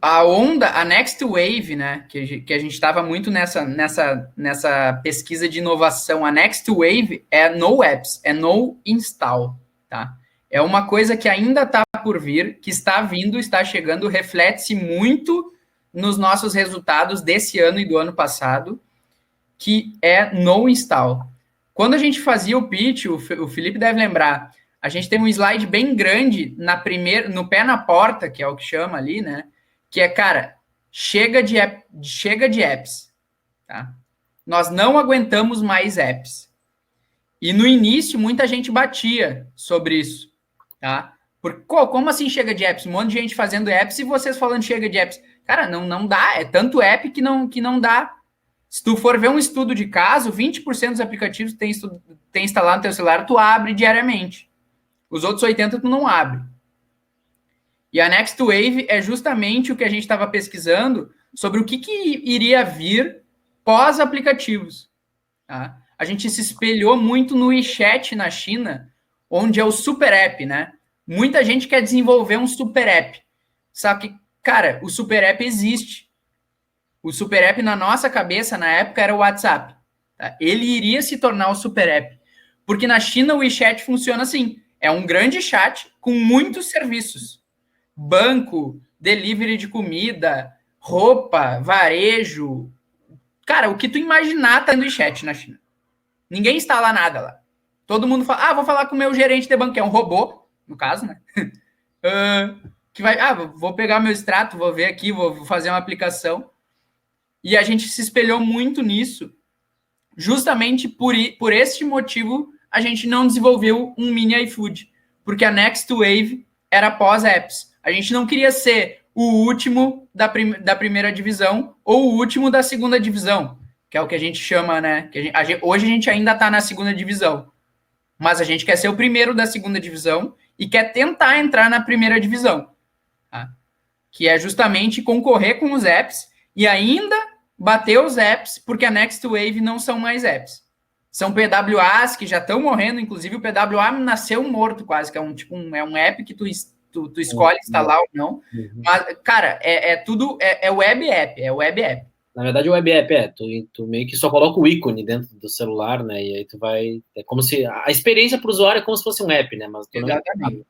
[SPEAKER 2] a Next Wave, né, que a gente estava muito nessa pesquisa de inovação, a Next Wave é no apps, é no install, tá? É uma coisa que ainda está por vir, que está vindo, está chegando, reflete-se muito nos nossos resultados desse ano e do ano passado, que é no install. Quando a gente fazia o pitch, o Felipe deve lembrar, a gente tem um slide bem grande no pé na porta, que é o que chama ali, né? Que é, cara, chega de apps, tá? Nós não aguentamos mais apps. E no início, muita gente batia sobre isso, tá? Porque, como assim chega de apps? Um monte de gente fazendo apps e vocês falando chega de apps. Cara, não dá, é tanto app que não dá. Se tu for ver um estudo de caso, 20% dos aplicativos que tem instalado no teu celular, tu abre diariamente. Os outros 80% tu não abre. E a Next Wave é justamente o que a gente estava pesquisando sobre o que iria vir pós-aplicativos. Tá? A gente se espelhou muito no WeChat na China, onde é o super app, né? Muita gente quer desenvolver um super app. Só que, cara, o super app existe. O super app na nossa cabeça, na época, era o WhatsApp. Tá? Ele iria se tornar o super app. Porque na China o WeChat funciona assim. É um grande chat com muitos serviços. Banco, delivery de comida, roupa, varejo, Cara, o que tu imaginar tá no chat na China. Ninguém instala nada lá. Todo mundo fala, vou falar com o meu gerente de banco, que é um robô, no caso, né? Que vai, vou pegar meu extrato, vou ver aqui, vou fazer uma aplicação. E a gente se espelhou muito nisso. Justamente por este motivo, a gente não desenvolveu um mini iFood. Porque a Next Wave era pós-apps. A gente não queria ser o último da primeira divisão ou o último da segunda divisão, que é o que a gente chama, né? Hoje a gente ainda está na segunda divisão, mas a gente quer ser o primeiro da segunda divisão e quer tentar entrar na primeira divisão, tá? Que é justamente concorrer com os apps e ainda bater os apps, porque a Next Wave não são mais apps. São PWAs que já estão morrendo, inclusive o PWA nasceu morto quase, que é um app que tu escolhe instalar ou não. Mas, cara, tudo web app, é web app.
[SPEAKER 1] Na verdade, o web app tu meio que só coloca o ícone dentro do celular, né? E aí tu vai. É como se. A experiência para o usuário é como se fosse um app, né? Mas tu
[SPEAKER 2] Exatamente.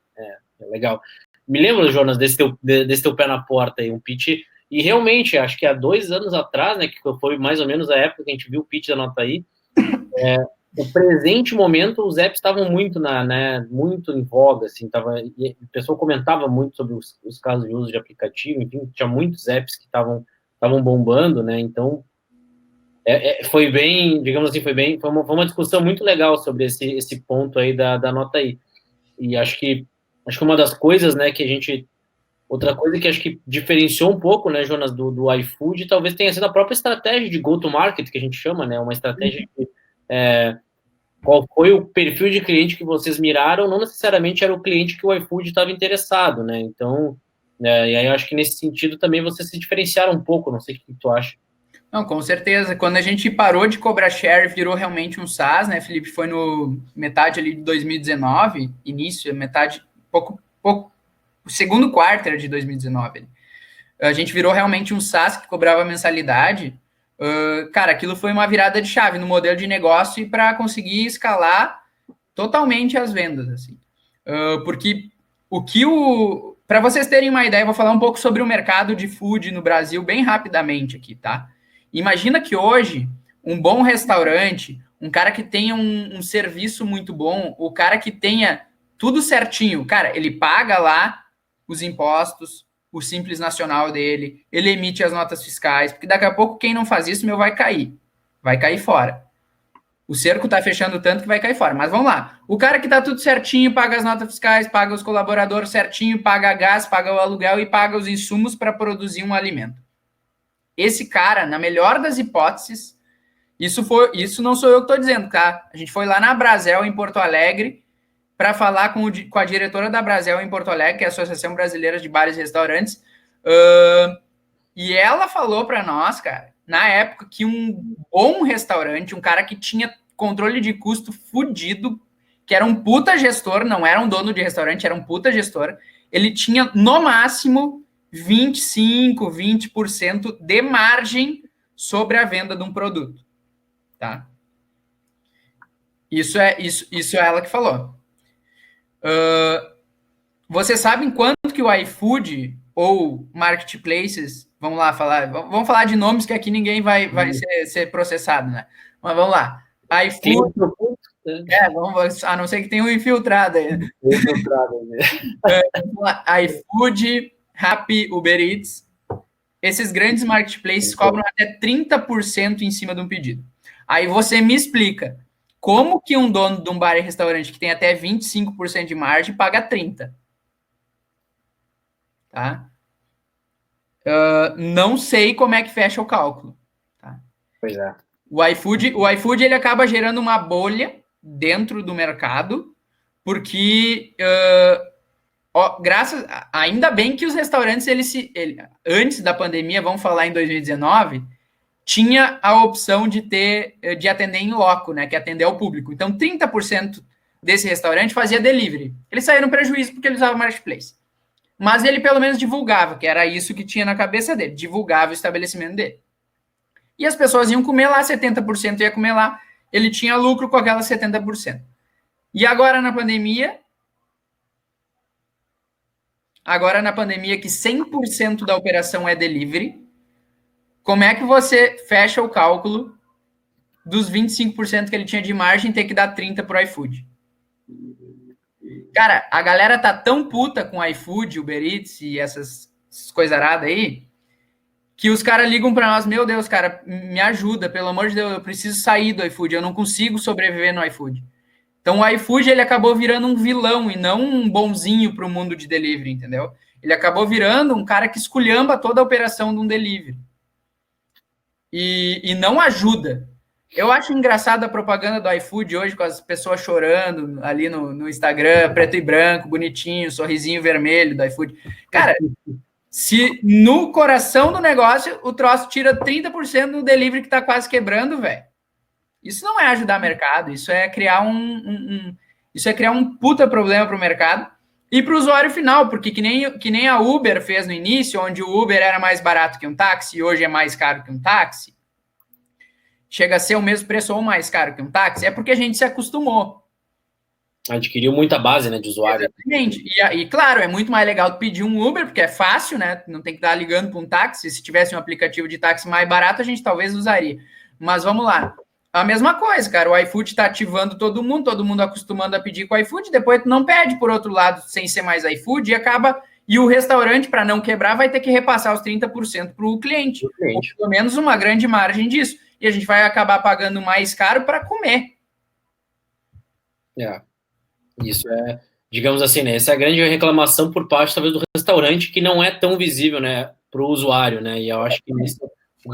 [SPEAKER 1] É legal. Me lembro, Jonas, desse teu pé na porta aí, um pitch. E realmente, acho que há 2 anos atrás, né? Que foi mais ou menos a época que a gente viu o pitch da Nota aí. No presente momento, os apps estavam muito muito em voga, assim, e o pessoal comentava muito sobre os casos de uso de aplicativo, enfim, tinha muitos apps que estavam bombando, né? Então, foi bem, digamos assim, foi uma discussão muito legal sobre esse ponto aí da Nota aí. E acho que uma das coisas, né, outra coisa que acho que diferenciou um pouco, né, Jonas, do iFood, talvez tenha sido a própria estratégia de go-to-market, que a gente chama, né, uma estratégia que qual foi o perfil de cliente que vocês miraram, não necessariamente era o cliente que o iFood estava interessado, né? Então, e aí eu acho que nesse sentido também vocês se diferenciaram um pouco, não sei o que tu acha.
[SPEAKER 2] Não, com certeza. Quando a gente parou de cobrar share, virou realmente um SaaS, né, Felipe? Foi no metade ali de 2019, início, metade, pouco, o segundo quarto de 2019. A gente virou realmente um SaaS que cobrava mensalidade. Cara, aquilo foi uma virada de chave no modelo de negócio e para conseguir escalar totalmente as vendas, assim. Porque para vocês terem uma ideia, eu vou falar um pouco sobre o mercado de food no Brasil bem rapidamente aqui, tá? Imagina que hoje um bom restaurante, um cara que tenha um serviço muito bom, o cara que tenha tudo certinho, cara, ele paga lá os impostos, o Simples Nacional dele, ele emite as notas fiscais, porque daqui a pouco quem não faz isso, vai cair fora. O cerco está fechando tanto que vai cair fora. Mas vamos lá. O cara que está tudo certinho, paga as notas fiscais, paga os colaboradores certinho, paga gás, paga o aluguel e paga os insumos para produzir um alimento. Esse cara, na melhor das hipóteses, isso não sou eu que estou dizendo, tá? A gente foi lá na Brasel, em Porto Alegre, para falar com a diretora da Brasel em Porto Alegre, que é a Associação Brasileira de Bares e Restaurantes, e ela falou para nós, cara, na época, que um bom restaurante, um cara que tinha controle de custo fudido, que era um puta gestor, não era um dono de restaurante, era um puta gestor, ele tinha, no máximo, 25%, 20% de margem sobre a venda de um produto, tá? Isso é ela que falou. Vocês sabem quanto que o iFood ou marketplaces, vamos falar de nomes que aqui ninguém vai ser processado, né? Mas vamos lá. iFood, a não ser que tenha um infiltrado aí. iFood, Rappi, Uber Eats, esses grandes marketplaces cobram até 30% em cima de um pedido. Aí você me explica, como que um dono de um bar e restaurante que tem até 25% de margem paga 30%? Tá? Não sei como é que fecha o cálculo. Tá?
[SPEAKER 1] Pois é.
[SPEAKER 2] O iFood ele acaba gerando uma bolha dentro do mercado, porque ainda bem que os restaurantes, antes da pandemia, vamos falar em 2019, tinha a opção de atender em loco, né, que é atender ao público. Então, 30% desse restaurante fazia delivery. Eles saíram prejuízo porque eles usavam marketplace. Mas ele pelo menos divulgava, que era isso que tinha na cabeça dele, divulgava o estabelecimento dele. E as pessoas iam comer lá, 70% ia comer lá, ele tinha lucro com aquelas 70%. E agora na pandemia, que 100% da operação é delivery, como é que você fecha o cálculo dos 25% que ele tinha de margem ter que dar 30% pro iFood? Cara, a galera tá tão puta com iFood, Uber Eats e essas coisaradas aí, que os caras ligam para nós, meu Deus, cara, me ajuda, pelo amor de Deus, eu preciso sair do iFood, eu não consigo sobreviver no iFood. Então o iFood, ele acabou virando um vilão e não um bonzinho para o mundo de delivery, entendeu? Ele acabou virando um cara que esculhamba toda a operação de um delivery. E não ajuda. Eu acho engraçado a propaganda do iFood hoje, com as pessoas chorando ali no Instagram, preto e branco, bonitinho, sorrisinho vermelho do iFood. Cara, se no coração do negócio o troço tira 30% do delivery que tá quase quebrando, velho. Isso não é ajudar o mercado, isso é criar isso é criar um puta problema para o mercado e para o usuário final, porque que nem a Uber fez no início, onde o Uber era mais barato que um táxi e hoje é mais caro que um táxi, chega a ser o mesmo preço ou mais caro que um táxi, é porque a gente se acostumou.
[SPEAKER 1] Adquiriu muita base, né, de usuário.
[SPEAKER 2] Exatamente. E claro, é muito mais legal pedir um Uber, porque é fácil, né? Não tem que estar ligando para um táxi. Se tivesse um aplicativo de táxi mais barato, a gente talvez usaria. Mas vamos lá. A mesma coisa, cara. O iFood está ativando todo mundo acostumando a pedir com o iFood, depois tu não pede por outro lado, sem ser mais iFood, e acaba. E o restaurante, para não quebrar, vai ter que repassar os 30% para o cliente. Ou pelo menos uma grande margem disso. E a gente vai acabar pagando mais caro para comer.
[SPEAKER 1] Isso é, digamos assim, né? Essa é a grande reclamação por parte, talvez, do restaurante, que não é tão visível, né, para o usuário, né? E eu acho que isso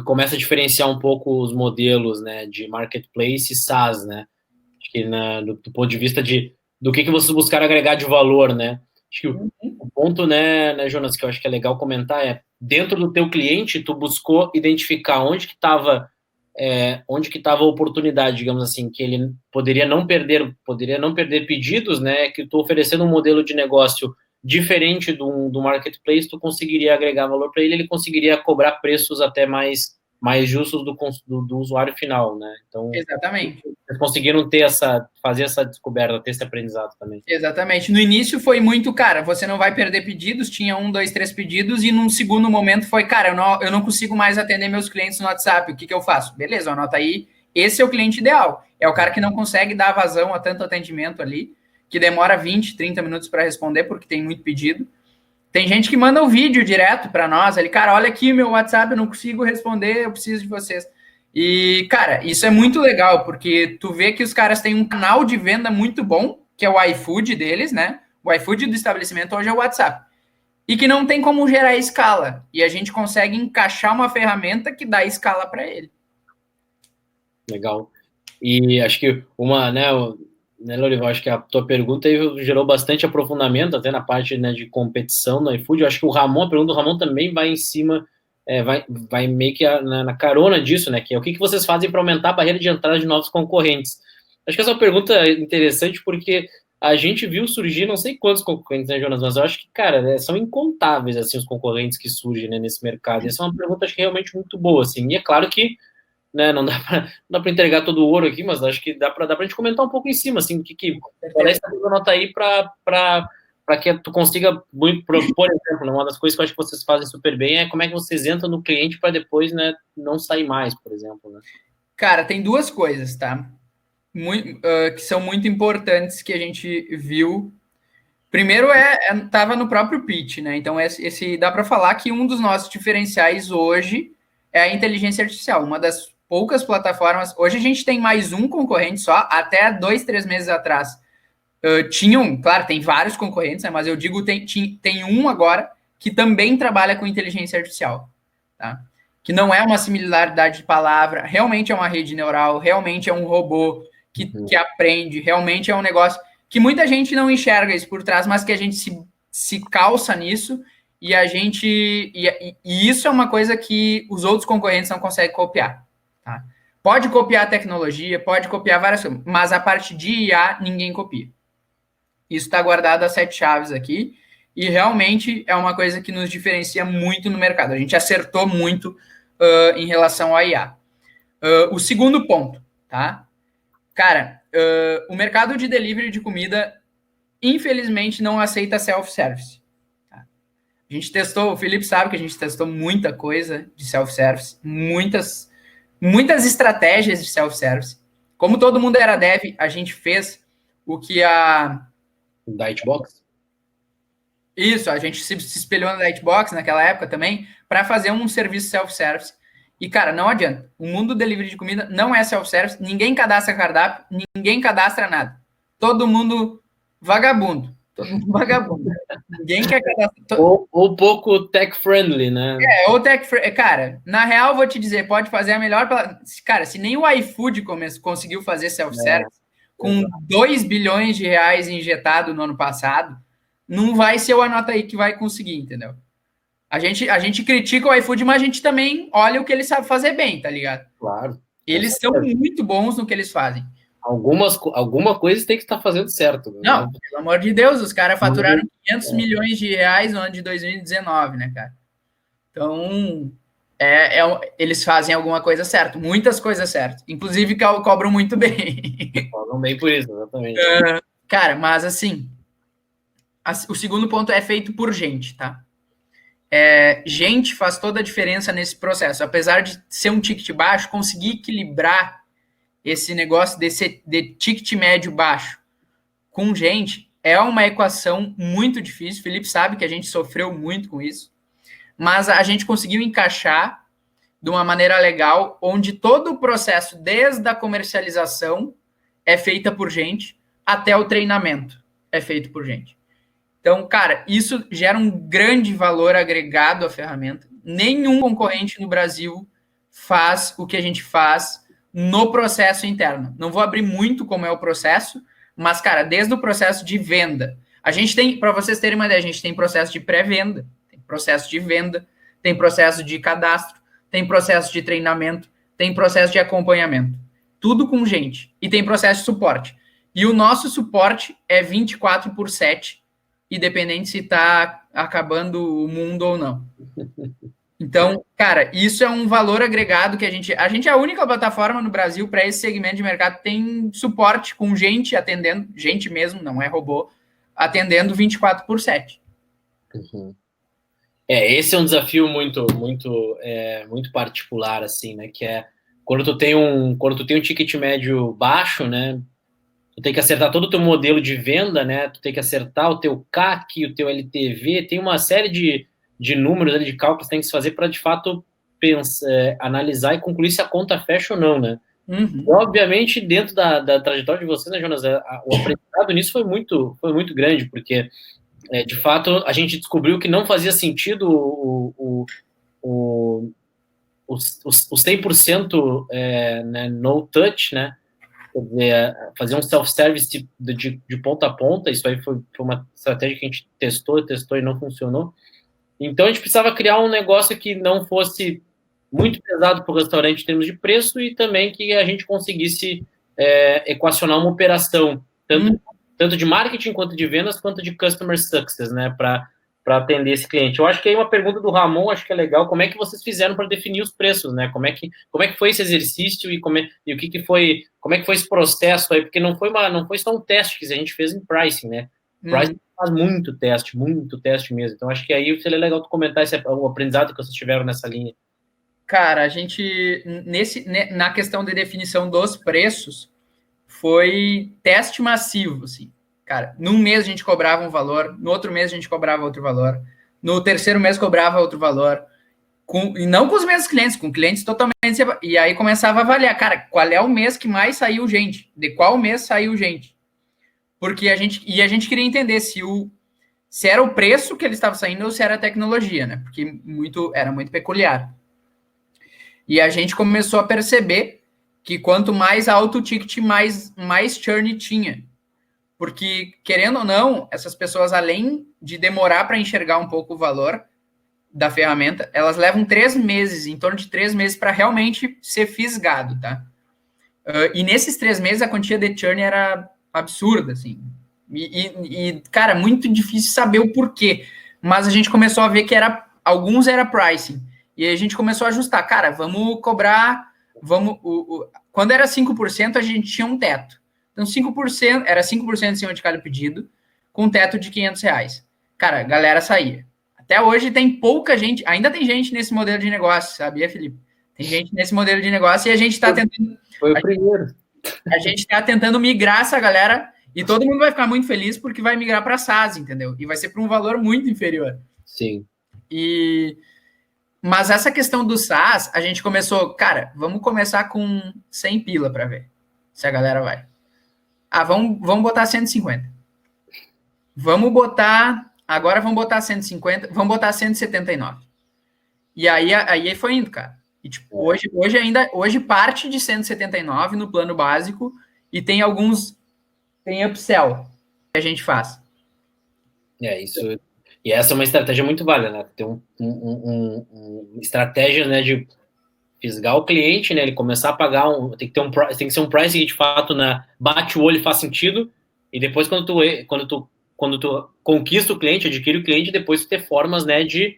[SPEAKER 1] começa a diferenciar um pouco os modelos, né, de marketplace e SaaS, né? Acho que do ponto de vista do que vocês buscaram agregar de valor, né? Acho que o ponto, né, Jonas, que eu acho que é legal comentar é, dentro do teu cliente, tu buscou identificar onde que estava a oportunidade, digamos assim, que ele poderia não perder pedidos, né, que tu oferecendo um modelo de negócio diferente do marketplace, tu conseguiria agregar valor para ele conseguiria cobrar preços até mais justos do usuário final, né? Então,
[SPEAKER 2] exatamente.
[SPEAKER 1] Vocês conseguiram fazer essa descoberta, ter esse aprendizado também.
[SPEAKER 2] Exatamente. No início foi muito, cara, você não vai perder pedidos, tinha 1, 2, 3 pedidos, e num segundo momento foi, cara, eu não consigo mais atender meus clientes no WhatsApp, o que eu faço? Beleza, anota aí, esse é o cliente ideal. É o cara que não consegue dar vazão a tanto atendimento ali, que demora 20, 30 minutos para responder, porque tem muito pedido. Tem gente que manda o vídeo direto para nós, ali, cara, olha aqui meu WhatsApp, eu não consigo responder, eu preciso de vocês. E, cara, isso é muito legal, porque tu vê que os caras têm um canal de venda muito bom, que é o iFood deles, né? O iFood do estabelecimento hoje é o WhatsApp. E que não tem como gerar escala. E a gente consegue encaixar uma ferramenta que dá escala para ele.
[SPEAKER 1] Legal. E acho que Lorival, acho que a tua pergunta aí gerou bastante aprofundamento, até na parte, né, de competição no iFood. Eu acho que a pergunta do Ramon também vai em cima, vai meio que na carona disso, né, que é o que vocês fazem para aumentar a barreira de entrada de novos concorrentes. Acho que essa pergunta é interessante porque a gente viu surgir, não sei quantos concorrentes, né, Jonas, mas eu acho que, cara, são incontáveis, assim, os concorrentes que surgem, né, nesse mercado. E essa é uma pergunta, acho que realmente muito boa, assim. E é claro que, né, não dá para entregar todo o ouro aqui, mas acho que dá para a gente comentar um pouco em cima, assim, qual é essa nota aí para que tu consiga, por exemplo, uma das coisas que eu acho que vocês fazem super bem é como é que vocês entram no cliente para depois, né, não sair mais, por exemplo, né?
[SPEAKER 2] Cara, tem duas coisas, tá? Que são muito importantes que a gente viu. Primeiro estava no próprio pitch, né? Então, esse dá para falar que um dos nossos diferenciais hoje é a inteligência artificial, uma das poucas plataformas. Hoje a gente tem mais um concorrente só, até 2, 3 meses atrás. Claro, tem vários concorrentes, né, mas eu digo tem um agora que também trabalha com inteligência artificial, tá? Que não é uma similaridade de palavra, realmente é uma rede neural, realmente é um robô que aprende, realmente é um negócio que muita gente não enxerga isso por trás, mas que a gente se calça nisso e a gente e isso é uma coisa que os outros concorrentes não conseguem copiar, tá? Pode copiar a tecnologia, pode copiar várias coisas, mas a parte de IA ninguém copia. Isso está guardado a 7 chaves aqui e realmente é uma coisa que nos diferencia muito no mercado. A gente acertou muito em relação à IA. O segundo ponto, tá? Cara, o mercado de delivery de comida, infelizmente, não aceita self-service. Tá? A A gente testou, o Felipe sabe que a gente testou muita coisa de self-service, muitas estratégias de self-service. Como todo mundo era dev, a gente fez o que a...
[SPEAKER 1] Da Hitbox?
[SPEAKER 2] Isso, a gente se espelhou na Lightbox naquela época também, para fazer um serviço self-service. E, cara, não adianta. O mundo do delivery de comida não é self-service, ninguém cadastra cardápio, ninguém cadastra nada. Todo mundo vagabundo. Todo mundo vagabundo. Ninguém quer cadastrar.
[SPEAKER 1] Ou pouco tech-friendly, né?
[SPEAKER 2] Ou tech-friendly. Cara, na real, vou te dizer, pode fazer a melhor... Cara, se nem o iFood conseguiu fazer self-service, com 2 bilhões de reais injetado no ano passado, não vai ser o Anota Aí que vai conseguir, entendeu? A gente critica o iFood, mas a gente também olha o que eles sabem fazer bem, tá ligado?
[SPEAKER 1] Claro.
[SPEAKER 2] Eles são muito bons no que eles fazem.
[SPEAKER 1] Alguma coisa tem que estar fazendo certo. Né?
[SPEAKER 2] Não, pelo amor de Deus, os caras faturaram 500 milhões de reais no ano de 2019, né, cara? Então, eles fazem alguma coisa certa, muitas coisas certas. Inclusive, cobram muito bem.
[SPEAKER 1] Cobram bem por isso, exatamente.
[SPEAKER 2] Cara, mas assim, o segundo ponto é feito por gente, tá? Gente faz toda a diferença nesse processo. Apesar de ser um ticket baixo, conseguir equilibrar esse negócio de ticket médio baixo com gente é uma equação muito difícil. O Felipe sabe que a gente sofreu muito com isso, mas a gente conseguiu encaixar de uma maneira legal, onde todo o processo, desde a comercialização, é feita por gente, até o treinamento é feito por gente. Então, cara, isso gera um grande valor agregado à ferramenta. Nenhum concorrente no Brasil faz o que a gente faz no processo interno. Não vou abrir muito como é o processo, mas, cara, desde o processo de venda. A gente tem, para vocês terem uma ideia, a gente tem processo de pré-venda, tem processo de venda, tem processo de cadastro, tem processo de treinamento, tem processo de acompanhamento. Tudo com gente. E tem processo de suporte. E o nosso suporte é 24/7, independente se está acabando o mundo ou não. Então, cara, isso é um valor agregado que a gente é a única plataforma no Brasil para esse segmento de mercado que tem suporte com gente atendendo, gente mesmo, não é robô, atendendo 24/7.
[SPEAKER 1] Uhum. Esse é um desafio muito particular, assim, né? Que é quando tu tem um ticket médio baixo, né? Tu tem que acertar todo o teu modelo de venda, né? Tu tem que acertar o teu CAC, o teu LTV, tem uma série de números ali, de cálculos que tem que se fazer para, de fato, analisar e concluir se a conta fecha ou não, né?
[SPEAKER 2] Uhum.
[SPEAKER 1] E, obviamente, dentro da trajetória de vocês, né, Jonas, o aprendizado nisso foi muito grande, porque, de fato, a gente descobriu que não fazia sentido os 100% né, no touch, né? Fazer um self-service de ponta a ponta. Isso aí foi uma estratégia que a gente testou e não funcionou. Então, a gente precisava criar um negócio que não fosse muito pesado para o restaurante em termos de preço e também que a gente conseguisse equacionar uma operação, tanto de marketing, quanto de vendas, quanto de customer success, né, para atender esse cliente. Eu acho que aí uma pergunta do Ramon, acho que é legal, como é que vocês fizeram para definir os preços, né? Como é que foi esse exercício e como é que foi esse processo aí? Porque não foi só um teste que a gente fez em pricing, né? Pricing faz muito teste mesmo. Então, acho que aí seria legal tu comentar o aprendizado que vocês tiveram nessa linha.
[SPEAKER 2] Cara, a gente, na questão de definição dos preços, foi teste massivo, assim. Cara, num mês a gente cobrava um valor, no outro mês a gente cobrava outro valor, no terceiro mês cobrava outro valor, e não com os mesmos clientes, com clientes totalmente... E aí começava a avaliar, cara, qual é o mês que mais saiu gente? De qual mês saiu gente? Porque a gente queria entender se era o preço que ele estava saindo ou se era a tecnologia, né? Porque era muito peculiar. E a gente começou a perceber que quanto mais alto o ticket, mais churn tinha. Porque, querendo ou não, essas pessoas, além de demorar para enxergar um pouco o valor da ferramenta, elas levam 3 meses, em torno de 3 meses, para realmente ser fisgado, tá? E nesses 3 meses, a quantia de churn era absurda, assim. E, cara, muito difícil saber o porquê. Mas a gente começou a ver que alguns era pricing. E aí a gente começou a ajustar. Cara, vamos cobrar... Quando era 5%, a gente tinha um teto. Então, 5%, era 5% em cima de cada pedido, com um teto de R$500. Cara, a galera saía. Até hoje tem pouca gente, ainda tem gente nesse modelo de negócio, sabia, Felipe? Tem gente nesse modelo de negócio e a gente está tentando...
[SPEAKER 1] Foi o primeiro.
[SPEAKER 2] A gente está tentando migrar essa galera e todo mundo vai ficar muito feliz porque vai migrar para SaaS, entendeu? E vai ser por um valor muito inferior.
[SPEAKER 1] Sim.
[SPEAKER 2] Mas essa questão do SaaS, a gente começou, cara, vamos começar com 100 pila para ver se a galera vai. Vamos botar 150. Agora vamos botar 150, vamos botar 179. E aí foi indo, cara. E tipo, hoje parte de 179 no plano básico e tem upsell que a gente faz.
[SPEAKER 1] Isso. E essa é uma estratégia muito válida, né? Tem uma estratégia, né, de fisgar o cliente, né? Ele começar a pagar tem que ser um pricing que de fato, né, bate o olho e faz sentido. E depois quando tu conquista o cliente, adquire o cliente, depois tu ter formas, né, de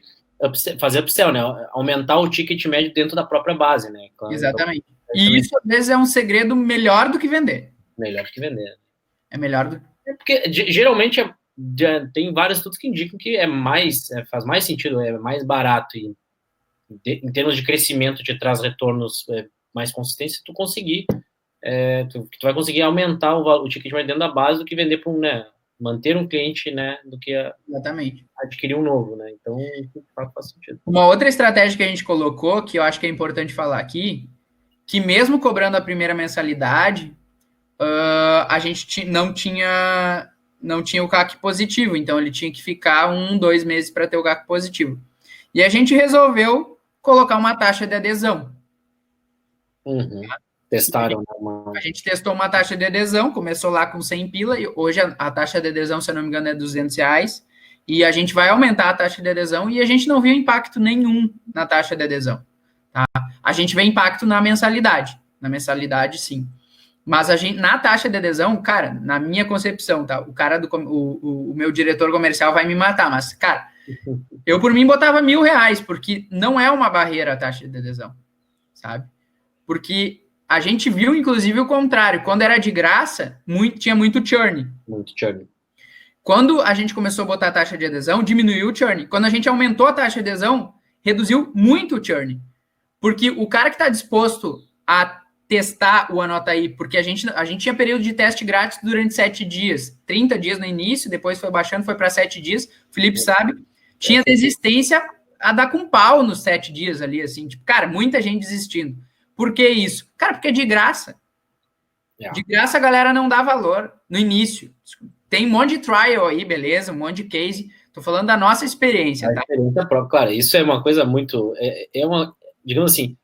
[SPEAKER 1] fazer upsell, né? Aumentar o ticket médio dentro da própria base, né?
[SPEAKER 2] Então, exatamente. E isso, às vezes, é um segredo melhor do que vender.
[SPEAKER 1] Melhor que vender.
[SPEAKER 2] É melhor do que...
[SPEAKER 1] Porque, geralmente, tem vários estudos que indicam que faz mais sentido, é mais barato e em termos de crescimento te traz retornos mais consistentes se tu conseguir, tu vai conseguir aumentar o ticket médio dentro da base do que vender para manter um cliente, né, do que
[SPEAKER 2] exatamente
[SPEAKER 1] adquirir um novo, né? Então, faz sentido.
[SPEAKER 2] Uma outra estratégia que a gente colocou, que eu acho que é importante falar aqui, que mesmo cobrando a primeira mensalidade, a gente não tinha o CAC positivo, então ele tinha que ficar 2 meses para ter o CAC positivo. E a gente resolveu colocar uma taxa de adesão.
[SPEAKER 1] Uhum. Testaram.
[SPEAKER 2] A gente testou uma taxa de adesão, começou lá com 100 pila, e hoje a taxa de adesão, se eu não me engano, é R$200, e a gente vai aumentar a taxa de adesão, e a gente não viu impacto nenhum na taxa de adesão. Tá? A gente vê impacto na mensalidade, sim. Mas na taxa de adesão, cara, na minha concepção, tá? O meu diretor comercial vai me matar, mas, cara, eu por mim botava R$1.000, porque não é uma barreira a taxa de adesão, sabe? Porque a gente viu, inclusive, o contrário. Quando era de graça, tinha muito churn.
[SPEAKER 1] Muito churn.
[SPEAKER 2] Quando a gente começou a botar a taxa de adesão, diminuiu o churn. Quando a gente aumentou a taxa de adesão, reduziu muito o churn. Porque o cara que está disposto a testar o Anota Aí, porque a gente tinha período de teste grátis durante 7 dias, 30 dias no início, depois foi baixando, foi para 7 dias, o Felipe sabe, tinha desistência a dar com pau nos 7 dias ali, assim, tipo, cara, muita gente desistindo. Por que isso? Cara, porque é de graça. De graça a galera não dá valor no início. Tem um monte de trial aí, beleza, um monte de case, tô falando da nossa experiência, tá?
[SPEAKER 1] Experiência própria, cara, isso é uma coisa muito, digamos assim,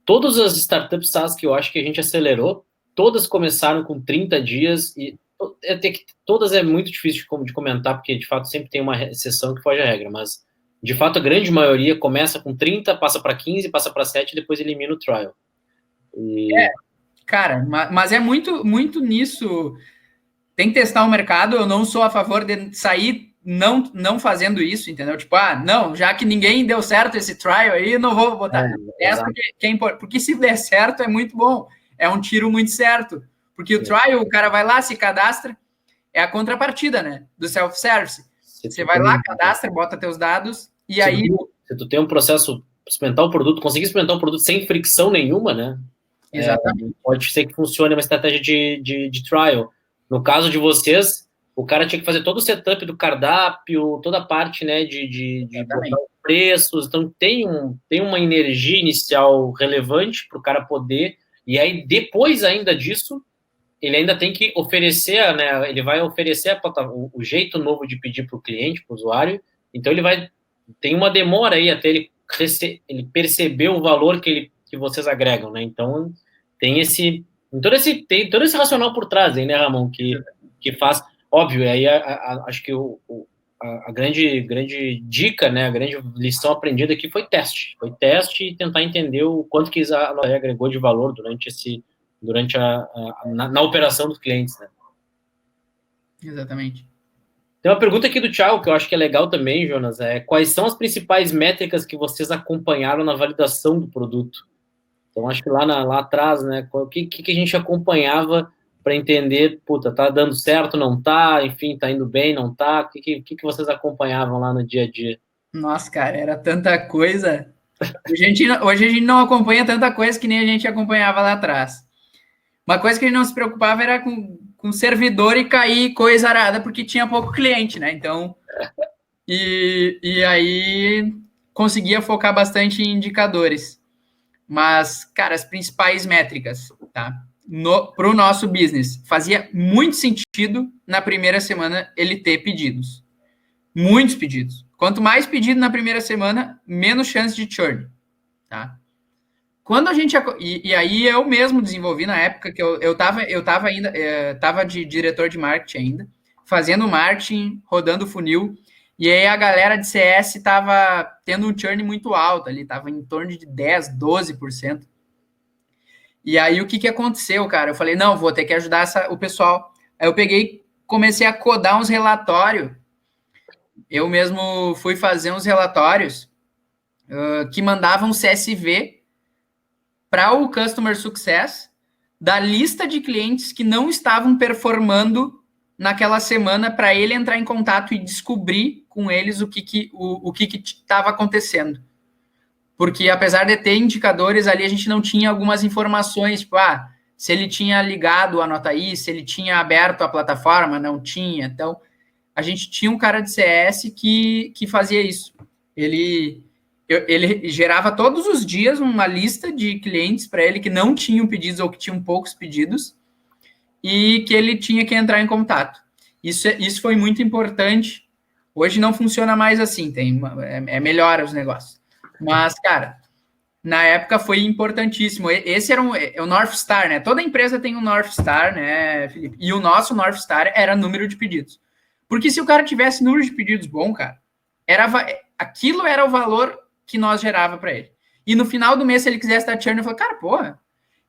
[SPEAKER 1] todas as startups SaaS que eu acho que a gente acelerou, todas começaram com 30 dias e todas é muito difícil de comentar, porque de fato sempre tem uma exceção que foge à regra, mas de fato a grande maioria começa com 30, passa para 15, passa para 7 e depois elimina o trial.
[SPEAKER 2] Cara, mas é muito, muito nisso. Tem que testar o mercado. Eu não sou a favor de sair não fazendo isso, entendeu? Tipo, não, já que ninguém deu certo esse trial aí, não vou botar. Porque se der certo, é muito bom. É um tiro muito certo. Porque o trial, o cara vai lá, se cadastra, é a contrapartida, né? Do self-service. Você vai lá, cadastra, bota teus dados, e aí...
[SPEAKER 1] Se tu tem um processo, experimentar o produto, conseguir experimentar um produto sem fricção nenhuma, né?
[SPEAKER 2] Exatamente.
[SPEAKER 1] Pode ser que funcione uma estratégia de trial. No caso de vocês, o cara tinha que fazer todo o setup do cardápio, toda a parte, né, de botar os preços. Então, tem uma energia inicial relevante para o cara poder... E aí, depois ainda disso, ele ainda tem que oferecer, né, ele vai oferecer o jeito novo de pedir para o cliente, para o usuário. Então, tem uma demora aí até ele perceber o valor que vocês agregam, né? Então, tem todo esse racional por trás aí, né, Ramon, que faz... Óbvio, aí acho que a grande dica, né, a grande lição aprendida aqui foi teste. Foi teste e tentar entender o quanto que a agregou de valor na operação dos clientes, né?
[SPEAKER 2] Exatamente.
[SPEAKER 1] Tem uma pergunta aqui do Thiago, que eu acho que é legal também, Jonas, quais são as principais métricas que vocês acompanharam na validação do produto? Então, acho que lá atrás, né, o que a gente acompanhava para entender, tá dando certo, não tá, enfim, tá indo bem, não tá, o que vocês acompanhavam lá no dia a dia?
[SPEAKER 2] Nossa, cara, era tanta coisa. Hoje a gente não acompanha tanta coisa que nem a gente acompanhava lá atrás. Uma coisa que a gente não se preocupava era com servidor e cair coisa arada, porque tinha pouco cliente, né? Então, e aí conseguia focar bastante em indicadores. Mas, cara, as principais métricas, tá? Para o nosso business, fazia muito sentido na primeira semana ele ter pedidos. Muitos pedidos. Quanto mais pedido na primeira semana, menos chance de churn, tá? Quando a gente. E aí eu mesmo desenvolvi na época que eu tava ainda, tava de diretor de marketing ainda, fazendo marketing, rodando funil, e aí a galera de CS tava tendo um churn muito alto ali, tava em torno de 10, 12%. E aí o que aconteceu, cara? Eu falei, não, vou ter que ajudar o pessoal. Aí eu peguei, comecei a codar uns relatórios. Eu mesmo fui fazer uns relatórios que mandavam CSV para o Customer Success da lista de clientes que não estavam performando naquela semana para ele entrar em contato e descobrir com eles o que estava acontecendo. Porque apesar de ter indicadores ali, a gente não tinha algumas informações, tipo, se ele tinha ligado a Nota I, se ele tinha aberto a plataforma, não tinha. Então, a gente tinha um cara de CS que fazia isso. Ele gerava todos os dias uma lista de clientes para ele que não tinham pedidos ou que tinham poucos pedidos e que ele tinha que entrar em contato. Isso foi muito importante. Hoje não funciona mais assim, é melhor os negócios. Mas, cara, na época foi importantíssimo. Esse era o North Star, né? Toda empresa tem um North Star, né, Felipe? E o nosso North Star era número de pedidos. Porque se o cara tivesse número de pedidos bom, cara, aquilo era o valor que nós gerava para ele. E no final do mês, se ele quisesse dar churn, eu falei, cara, porra,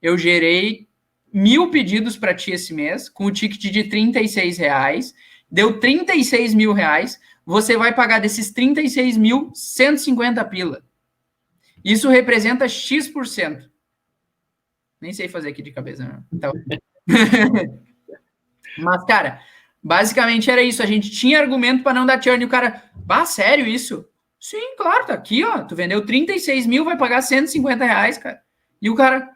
[SPEAKER 2] eu gerei 1.000 pedidos para ti esse mês, com o ticket de R$36, deu R$36.000, você vai pagar desses 36 mil, 150 pila. Isso representa X%. Nem sei fazer aqui de cabeça, né? Então... Mas, cara, basicamente era isso. A gente tinha argumento para não dar churn. E o cara, sério isso? Sim, claro, tá aqui, ó. Tu vendeu 36 mil, vai pagar R$150, cara. E o cara,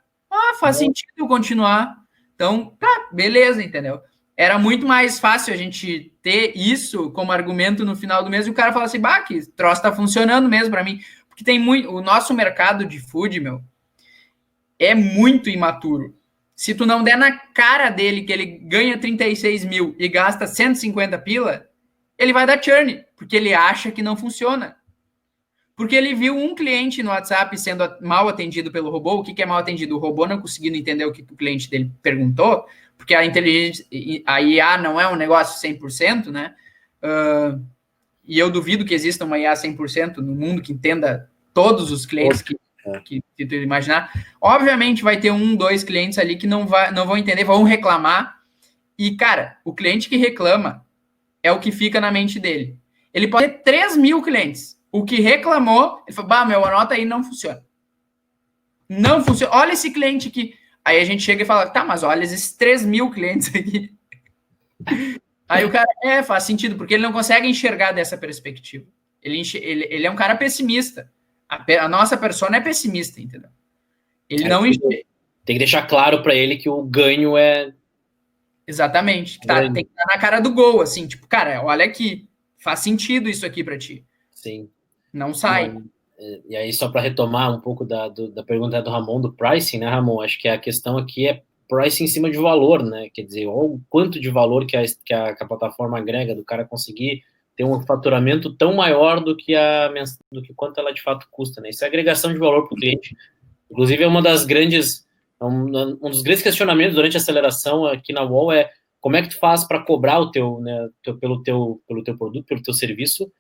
[SPEAKER 2] faz sentido eu continuar. Então, tá, beleza, entendeu? Era muito mais fácil a gente ter isso como argumento no final do mês e o cara fala assim, que troço tá funcionando mesmo para mim. Porque tem muito. O nosso mercado de food, é muito imaturo. Se tu não der na cara dele que ele ganha 36 mil e gasta 150 pila, ele vai dar churn, porque ele acha que não funciona. Porque ele viu um cliente no WhatsApp sendo mal atendido pelo robô. O que é mal atendido? O robô não conseguindo entender o que o cliente dele perguntou, porque a inteligência, a IA não é um negócio 100%, né? E eu duvido que exista uma IA 100% no mundo que entenda todos os clientes que tu imaginar. Obviamente vai ter 1, 2 clientes ali que não vão entender, vão reclamar. E, cara, o cliente que reclama é o que fica na mente dele. Ele pode ter 3 mil clientes. O que reclamou, ele falou, meu, a nota aí não funciona. Não funciona. Olha esse cliente aqui. Aí a gente chega e fala, tá, mas olha esses 3 mil clientes aqui. Aí o cara, faz sentido, porque ele não consegue enxergar dessa perspectiva. Ele é um cara pessimista. A nossa persona é pessimista, entendeu? Ele não enxerga.
[SPEAKER 1] Tem que deixar claro para ele que o ganho é...
[SPEAKER 2] Exatamente. Tem que estar na cara do gol, assim, tipo, cara, olha aqui, faz sentido isso aqui para ti.
[SPEAKER 1] Sim.
[SPEAKER 2] Não sai.
[SPEAKER 1] E aí, só para retomar um pouco da pergunta do Ramon, do pricing, né, Ramon? Acho que a questão aqui é pricing em cima de valor, né? Quer dizer, o quanto de valor que a plataforma agrega, do cara conseguir ter um faturamento tão maior do que quanto ela de fato custa, né? Isso é agregação de valor para o cliente. Inclusive, um dos grandes questionamentos durante a aceleração aqui na UOL é como é que tu faz para cobrar pelo teu produto, pelo teu serviço,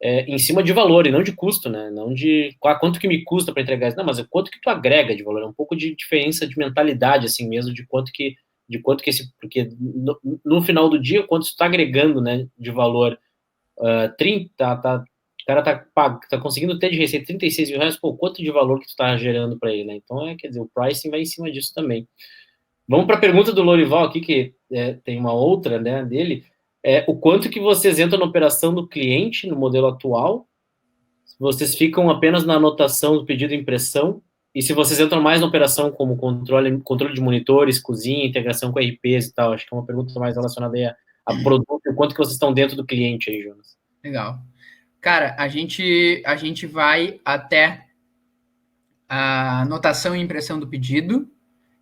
[SPEAKER 1] em cima de valor e não de custo, né? Não de quanto que me custa para entregar isso, não, mas quanto que tu agrega de valor, é um pouco de diferença de mentalidade, assim mesmo, de quanto que porque no final do dia, quanto tu tá agregando, né, de valor, 30, o cara tá conseguindo ter de receita 36 mil reais, quanto de valor que tu tá gerando para ele, né? Então, quer dizer, o pricing vai em cima disso também. Vamos para a pergunta do Lorival aqui, que tem uma outra, né, dele. O quanto que vocês entram na operação do cliente no modelo atual vocês ficam apenas na anotação do pedido e impressão, e se vocês entram mais na operação como controle de monitores, cozinha, integração com RPs e tal, acho que é uma pergunta mais relacionada aí a produto, o quanto que vocês estão dentro do cliente aí, Jonas.
[SPEAKER 2] Legal. Cara, a gente vai até a anotação e impressão do pedido,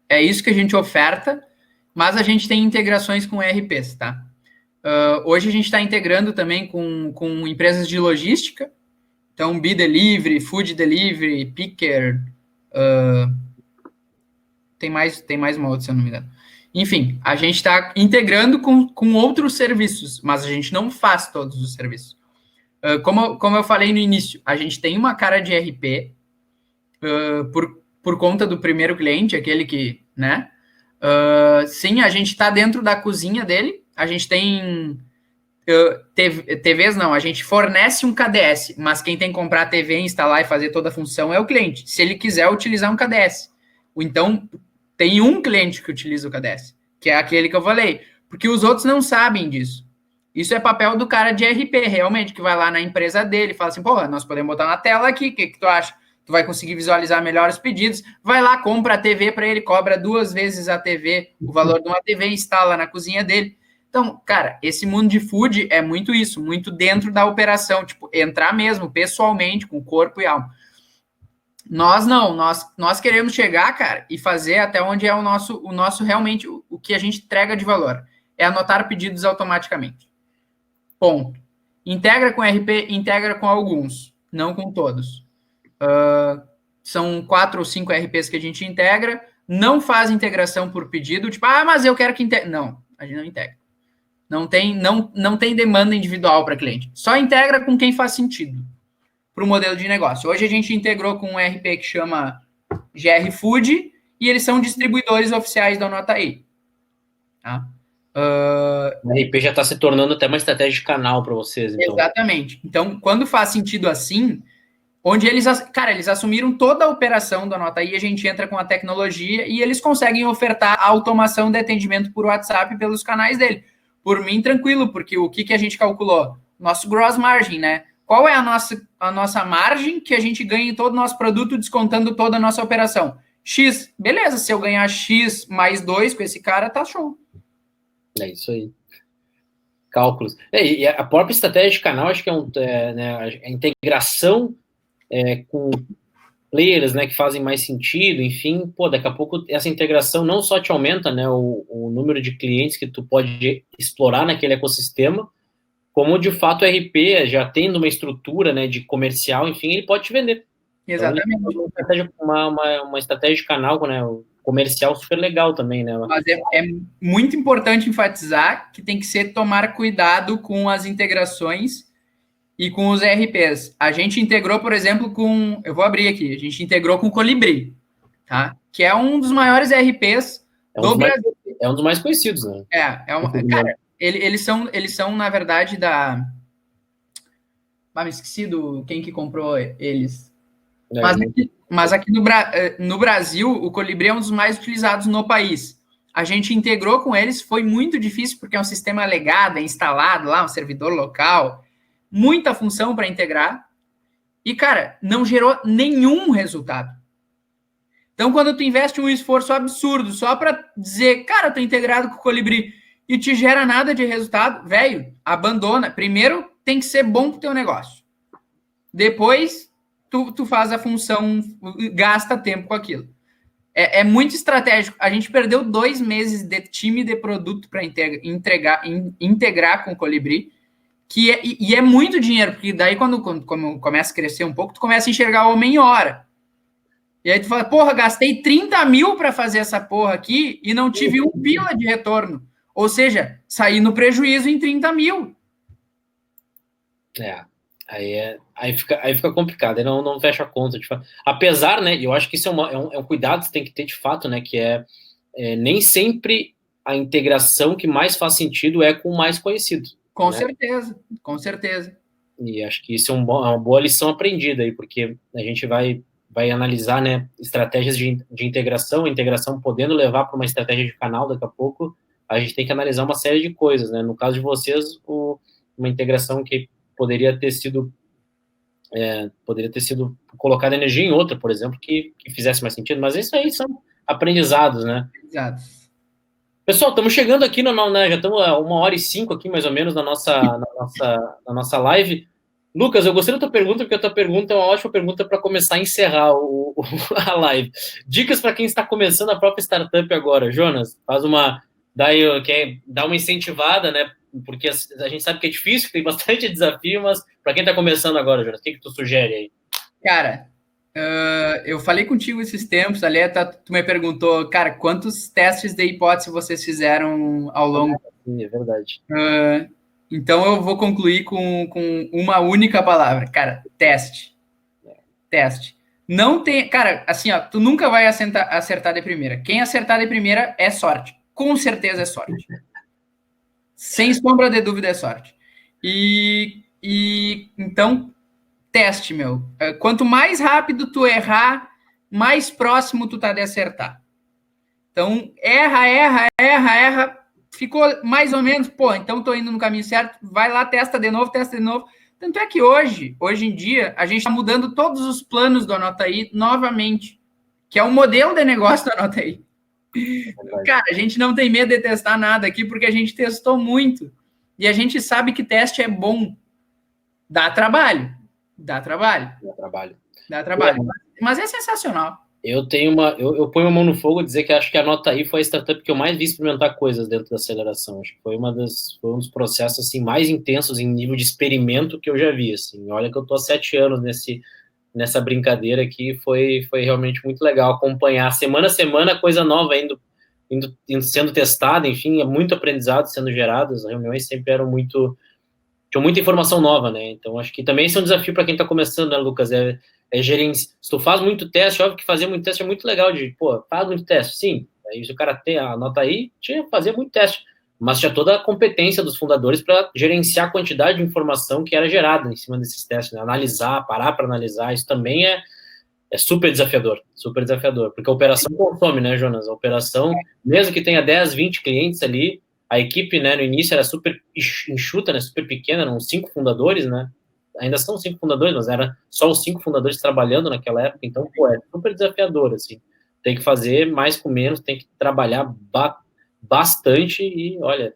[SPEAKER 2] é isso que a gente oferta, mas a gente tem integrações com ERPs, tá? Hoje a gente está integrando também com empresas de logística, então Be Delivery, Food Delivery, Picker, tem mais uma outra, se eu não me engano. Enfim, a gente está integrando com outros serviços, mas a gente não faz todos os serviços. Como eu falei no início, a gente tem uma cara de RP por conta do primeiro cliente, aquele que, né? Sim, a gente está dentro da cozinha dele, a gente tem TVs, não, a gente fornece um KDS, mas quem tem que comprar a TV, instalar e fazer toda a função é o cliente, se ele quiser utilizar um KDS. Então, tem um cliente que utiliza o KDS, que é aquele que eu falei, porque os outros não sabem disso. Isso é papel do cara de RP, realmente, que vai lá na empresa dele e fala assim, porra, nós podemos botar na tela aqui, o que tu acha? Tu vai conseguir visualizar melhor os pedidos, vai lá, compra a TV para ele, cobra 2 vezes a TV, o valor de uma TV, instala na cozinha dele. Então, cara, esse mundo de food é muito isso, muito dentro da operação, tipo, entrar mesmo, pessoalmente, com corpo e alma. Nós não, nós queremos chegar, cara, e fazer até onde é o nosso realmente, o que a gente entrega de valor. É anotar pedidos automaticamente. Ponto. Integra com RP, integra com alguns, não com todos. São 4 ou 5 RPs que a gente integra, não faz integração por pedido, tipo, mas eu quero que integre. Não, a gente não integra. Não tem demanda individual para cliente. Só integra com quem faz sentido para o modelo de negócio. Hoje a gente integrou com um RP que chama GR Food e eles são distribuidores oficiais da Anotaí. Tá?
[SPEAKER 1] O RP já está se tornando até uma estratégia de canal para vocês. Então.
[SPEAKER 2] Exatamente. Então, quando faz sentido assim, onde eles assumiram toda a operação da Anotaí, a gente entra com a tecnologia e eles conseguem ofertar a automação de atendimento por WhatsApp pelos canais dele. Por mim, tranquilo, porque o que a gente calculou? Nosso gross margin, né? Qual é a nossa margem que a gente ganha em todo o nosso produto, descontando toda a nossa operação? X. Beleza, se eu ganhar X mais 2 com esse cara, tá show.
[SPEAKER 1] É isso aí. Cálculos. E a própria estratégia de canal, acho que né, a integração com players, né, que fazem mais sentido, enfim, daqui a pouco essa integração não só te aumenta, né, o número de clientes que tu pode explorar naquele ecossistema, como de fato o RP, já tendo uma estrutura, né, de comercial, enfim, ele pode te vender.
[SPEAKER 2] Exatamente.
[SPEAKER 1] Então, uma estratégia de canal, né, comercial super legal também, né?
[SPEAKER 2] Mas é muito importante enfatizar que tem que ser tomar cuidado com as integrações e com os RPs. A gente integrou, por exemplo, eu vou abrir aqui, a gente integrou com o Colibri, tá? Que é um dos maiores RPs do Brasil.
[SPEAKER 1] É um dos mais conhecidos, né?
[SPEAKER 2] Cara, eles são, na verdade, me esqueci quem que comprou eles. Mas aqui no Brasil, o Colibri é um dos mais utilizados no país. A gente integrou com eles, foi muito difícil, porque é um sistema legado, é instalado lá, um servidor local, muita função para integrar, e, cara, não gerou nenhum resultado. Então, quando tu investe um esforço absurdo só para dizer, cara, eu tô integrado com o Colibri, e te gera nada de resultado, velho, abandona. Primeiro, tem que ser bom pro teu negócio. Depois, tu faz a função, gasta tempo com aquilo. É muito estratégico. A gente perdeu 2 meses de time de produto para integrar com o Colibri, e é muito dinheiro, porque daí quando começa a crescer um pouco, tu começa a enxergar o homem em hora. E aí tu fala, porra, gastei 30 mil para fazer essa porra aqui e não tive um pila de retorno. Ou seja, saí no prejuízo em 30 mil.
[SPEAKER 1] Aí fica complicado, aí não fecha a conta. Apesar, né, eu acho que isso é um cuidado que você tem que ter de fato, né, que nem sempre a integração que mais faz sentido é com o mais conhecido.
[SPEAKER 2] Com certeza, com certeza.
[SPEAKER 1] E acho que isso é uma boa lição aprendida aí, porque a gente vai analisar, né, estratégias de integração, a integração podendo levar para uma estratégia de canal daqui a pouco, a gente tem que analisar uma série de coisas, né? No caso de vocês, uma integração que poderia ter sido Poderia ter sido colocada energia em outra, por exemplo, que fizesse mais sentido, mas isso aí são aprendizados, né?
[SPEAKER 2] Aprendizados.
[SPEAKER 1] Pessoal, estamos chegando aqui, né, já estamos a 1h05 aqui, mais ou menos, na nossa live. Lucas, eu gostei da tua pergunta, porque a tua pergunta é uma ótima pergunta para começar a encerrar a live. Dicas para quem está começando a própria startup agora. Jonas, dá uma incentivada, né? Porque a gente sabe que é difícil, que tem bastante desafio, mas para quem está começando agora, Jonas, o que tu sugere aí?
[SPEAKER 2] Cara, eu falei contigo esses tempos, ali tu me perguntou, cara, quantos testes de hipótese vocês fizeram ao longo?
[SPEAKER 1] Sim, é verdade.
[SPEAKER 2] Então eu vou concluir com uma única palavra, cara, teste. Teste. Não tem, cara, assim, ó, tu nunca vai acertar de primeira. Quem acertar de primeira é sorte. Com certeza é sorte. Sem sombra de dúvida é sorte. Então, teste, meu. Quanto mais rápido tu errar, mais próximo tu tá de acertar. Então, erra. Ficou mais ou menos, pô, então tô indo no caminho certo. Vai lá, testa de novo. Tanto é que hoje em dia, a gente está mudando todos os planos do Anotaí novamente, que é o modelo de negócio do Anotaí. Cara, a gente não tem medo de testar nada aqui, porque a gente testou muito. E a gente sabe que teste é bom. Dá trabalho. Mas é sensacional.
[SPEAKER 1] Eu ponho a mão no fogo e dizer que acho que a Anotaí foi a startup que eu mais vi experimentar coisas dentro da aceleração. Acho que foi um dos processos assim, mais intensos em nível de experimento que eu já vi. Assim. Olha que eu estou há 7 anos nessa brincadeira aqui, foi realmente muito legal acompanhar semana a semana coisa nova indo sendo testada, enfim, é muito aprendizado sendo gerado, as reuniões sempre tinham muita informação nova, né? Então, acho que também isso é um desafio para quem está começando, né, Lucas? Gerenciar. Se tu faz muito teste, óbvio que fazer muito teste é muito legal, faz muito teste, sim. Aí, se o cara tem a nota aí, tinha que fazer muito teste. Mas tinha toda a competência dos fundadores para gerenciar a quantidade de informação que era gerada em cima desses testes, né? Analisar, parar para analisar, isso também é super desafiador, porque a operação consome, né, Jonas? A operação, mesmo que tenha 10, 20 clientes ali, a equipe, né, no início era super enxuta, né, super pequena, eram 5 fundadores, né, ainda são 5 fundadores, mas era só os 5 fundadores trabalhando naquela época, então, é super desafiador, assim, tem que fazer mais com menos, tem que trabalhar bastante e, olha,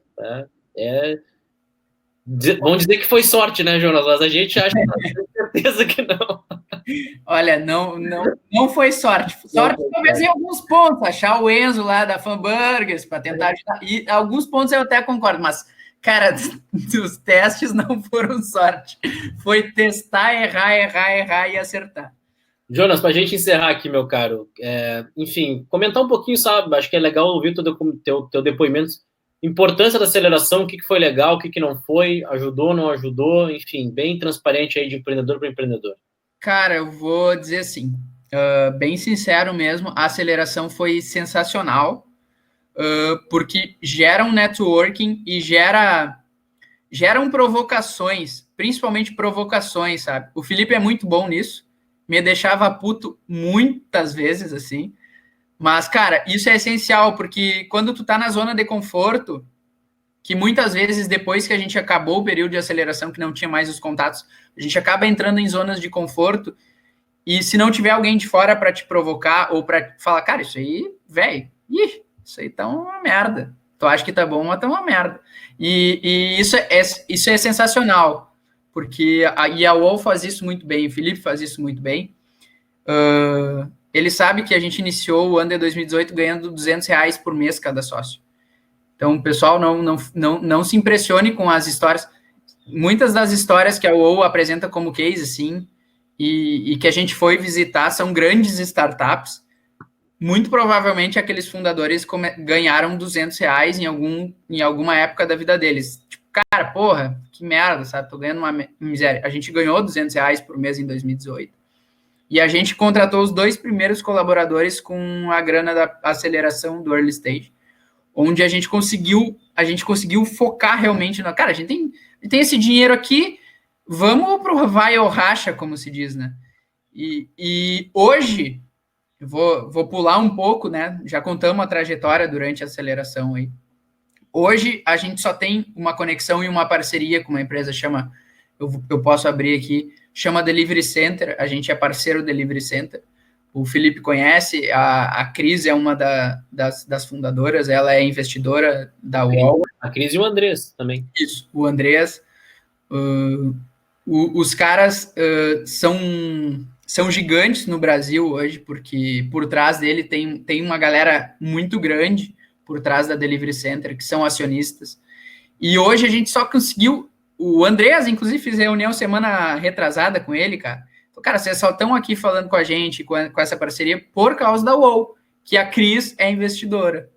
[SPEAKER 1] vamos dizer que foi sorte, né, Jonas, mas a gente acha com certeza que não.
[SPEAKER 2] Olha, não foi sorte. Sorte talvez em alguns pontos, achar o Enzo lá da Fanburgers para tentar ajudar. E alguns pontos eu até concordo, mas, cara, os testes não foram sorte. Foi testar, errar e acertar.
[SPEAKER 1] Jonas, para a gente encerrar aqui, meu caro, enfim, comentar um pouquinho, sabe? Acho que é legal ouvir teu depoimento. Importância da aceleração, o que foi legal, o que não foi, ajudou, não ajudou, enfim, bem transparente aí de empreendedor para empreendedor.
[SPEAKER 2] Cara, eu vou dizer assim, bem sincero mesmo, a aceleração foi sensacional, porque gera um networking e geram provocações, principalmente provocações, sabe? O Felipe é muito bom nisso, me deixava puto muitas vezes, assim, mas, cara, isso é essencial, porque quando tu tá na zona de conforto, que muitas vezes, depois que a gente acabou o período de aceleração, que não tinha mais os contatos, a gente acaba entrando em zonas de conforto, e se não tiver alguém de fora para te provocar, ou para falar, cara, isso aí, velho, isso aí tá uma merda. Tu acha que tá bom, mas tá uma merda. E isso é sensacional, porque a UOL faz isso muito bem, o Felipe faz isso muito bem. Ele sabe que a gente iniciou o ano de 2018 ganhando R$200 por mês cada sócio. Então, pessoal, não se impressione com as histórias. Muitas das histórias que a UOL apresenta como case, assim, e que a gente foi visitar são grandes startups. Muito provavelmente aqueles fundadores ganharam R$200 em alguma época da vida deles. Tipo, cara, porra, que merda, sabe? Tô ganhando uma miséria. A gente ganhou R$200 por mês em 2018. E a gente contratou os 2 primeiros colaboradores com a grana da aceleração do early stage, onde a gente conseguiu focar realmente no... Cara, a gente tem esse dinheiro aqui, vamos pro vai ou racha, como se diz, né? E hoje, eu vou pular um pouco, né? Já contamos a trajetória durante a aceleração aí. Hoje, a gente só tem uma conexão e uma parceria com uma empresa eu posso abrir aqui, chama Delivery Center, a gente é parceiro do Delivery Center. O Felipe conhece, a Cris é uma das fundadoras, ela é investidora da UOL.
[SPEAKER 1] A Cris e o Andrés também.
[SPEAKER 2] Isso, o Andrés. Os caras são gigantes no Brasil hoje, porque por trás dele tem uma galera muito grande por trás da Delivery Center, que são acionistas. E hoje a gente só conseguiu... O Andrés, inclusive, fiz reunião semana retrasada com ele, cara. Então, cara, vocês só estão aqui falando com a gente, com essa parceria, por causa da UOL, que a Cris é investidora.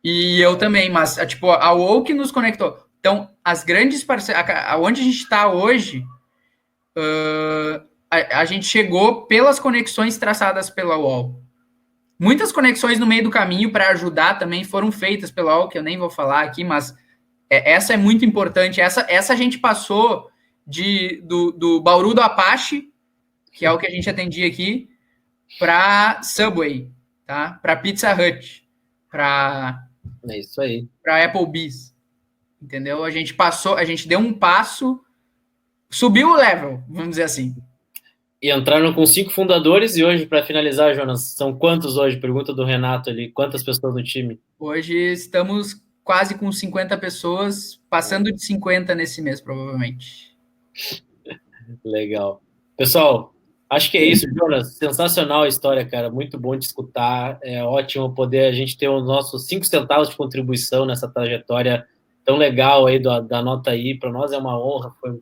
[SPEAKER 2] E eu também, mas, tipo, a UOL que nos conectou. Então, as grandes parcerias... Onde a gente está hoje, a gente chegou pelas conexões traçadas pela UOL. Muitas conexões no meio do caminho para ajudar também foram feitas pela UOL, que eu nem vou falar aqui, mas essa é muito importante. Essa a gente passou do Bauru do Apache, que é o que a gente atendia aqui, para Subway, tá? Para Pizza Hut, para
[SPEAKER 1] É isso aí.
[SPEAKER 2] Para Applebee's, entendeu? A gente deu um passo, subiu o level, vamos dizer assim.
[SPEAKER 1] E entraram com 5 fundadores, e hoje, para finalizar, Jonas, são quantos hoje? Pergunta do Renato ali, quantas pessoas no time?
[SPEAKER 2] Hoje estamos quase com 50 pessoas, passando de 50 nesse mês, provavelmente.
[SPEAKER 1] Legal. Pessoal, acho que é isso, Jonas. Sensacional a história, cara. Muito bom de escutar. É ótimo poder a gente ter os nossos 5 centavos de contribuição nessa trajetória tão legal aí da Nota I. Para nós é uma honra. Foi,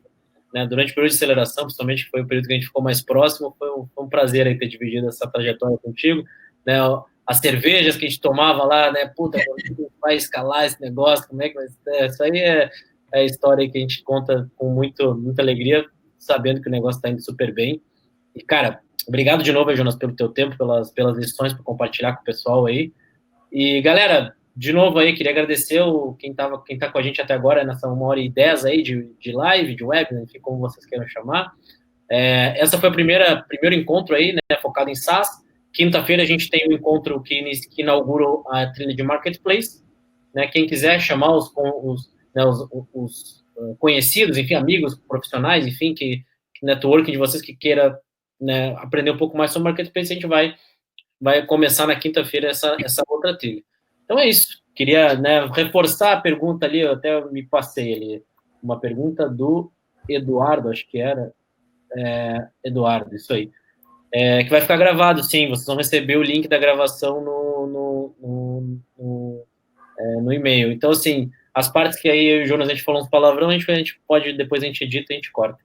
[SPEAKER 1] né, durante o período de aceleração, principalmente, que foi o período que a gente ficou mais próximo, foi um prazer aí ter dividido essa trajetória contigo. Né, as cervejas que a gente tomava lá, né? Puta, como vai escalar esse negócio? Como é que vai ser? Isso aí é a história que a gente conta com muita alegria, sabendo que o negócio está indo super bem. E, cara, obrigado de novo, Jonas, pelo teu tempo, pelas lições, por compartilhar com o pessoal aí. E, galera, de novo aí, queria agradecer quem tá com a gente até agora, nessa 1h10 aí de live, de web, enfim, como vocês queiram chamar. Essa foi o primeiro encontro aí, né, focado em SaaS. Quinta-feira a gente tem um encontro que inaugurou a trilha de Marketplace, né, quem quiser chamar os conhecidos, enfim, amigos, profissionais, enfim, que networking de vocês que queira, né, aprender um pouco mais sobre Marketplace, a gente vai começar na quinta-feira essa outra trilha. Então é isso. Queria, né, reforçar a pergunta ali, eu até me passei ali, uma pergunta do Eduardo, acho que era, Eduardo, isso aí, que vai ficar gravado, sim, vocês vão receber o link da gravação no e-mail. Então, assim, as partes que aí eu e o Jonas, a gente falou uns palavrão, a gente pode, depois a gente edita e a gente corta.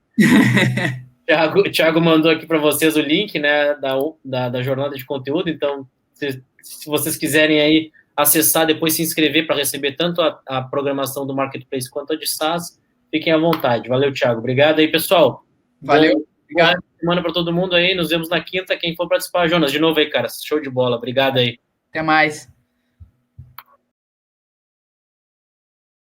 [SPEAKER 1] O Thiago mandou aqui para vocês o link, né, da jornada de conteúdo, então, se vocês quiserem aí acessar, depois se inscrever para receber tanto a programação do Marketplace quanto a de SaaS, fiquem à vontade. Valeu, Thiago. Obrigado aí, pessoal.
[SPEAKER 2] Valeu.
[SPEAKER 1] Obrigado. Boa semana para todo mundo aí. Nos vemos na quinta. Quem for participar, Jonas, de novo aí, cara. Show de bola. Obrigado aí.
[SPEAKER 2] Até mais.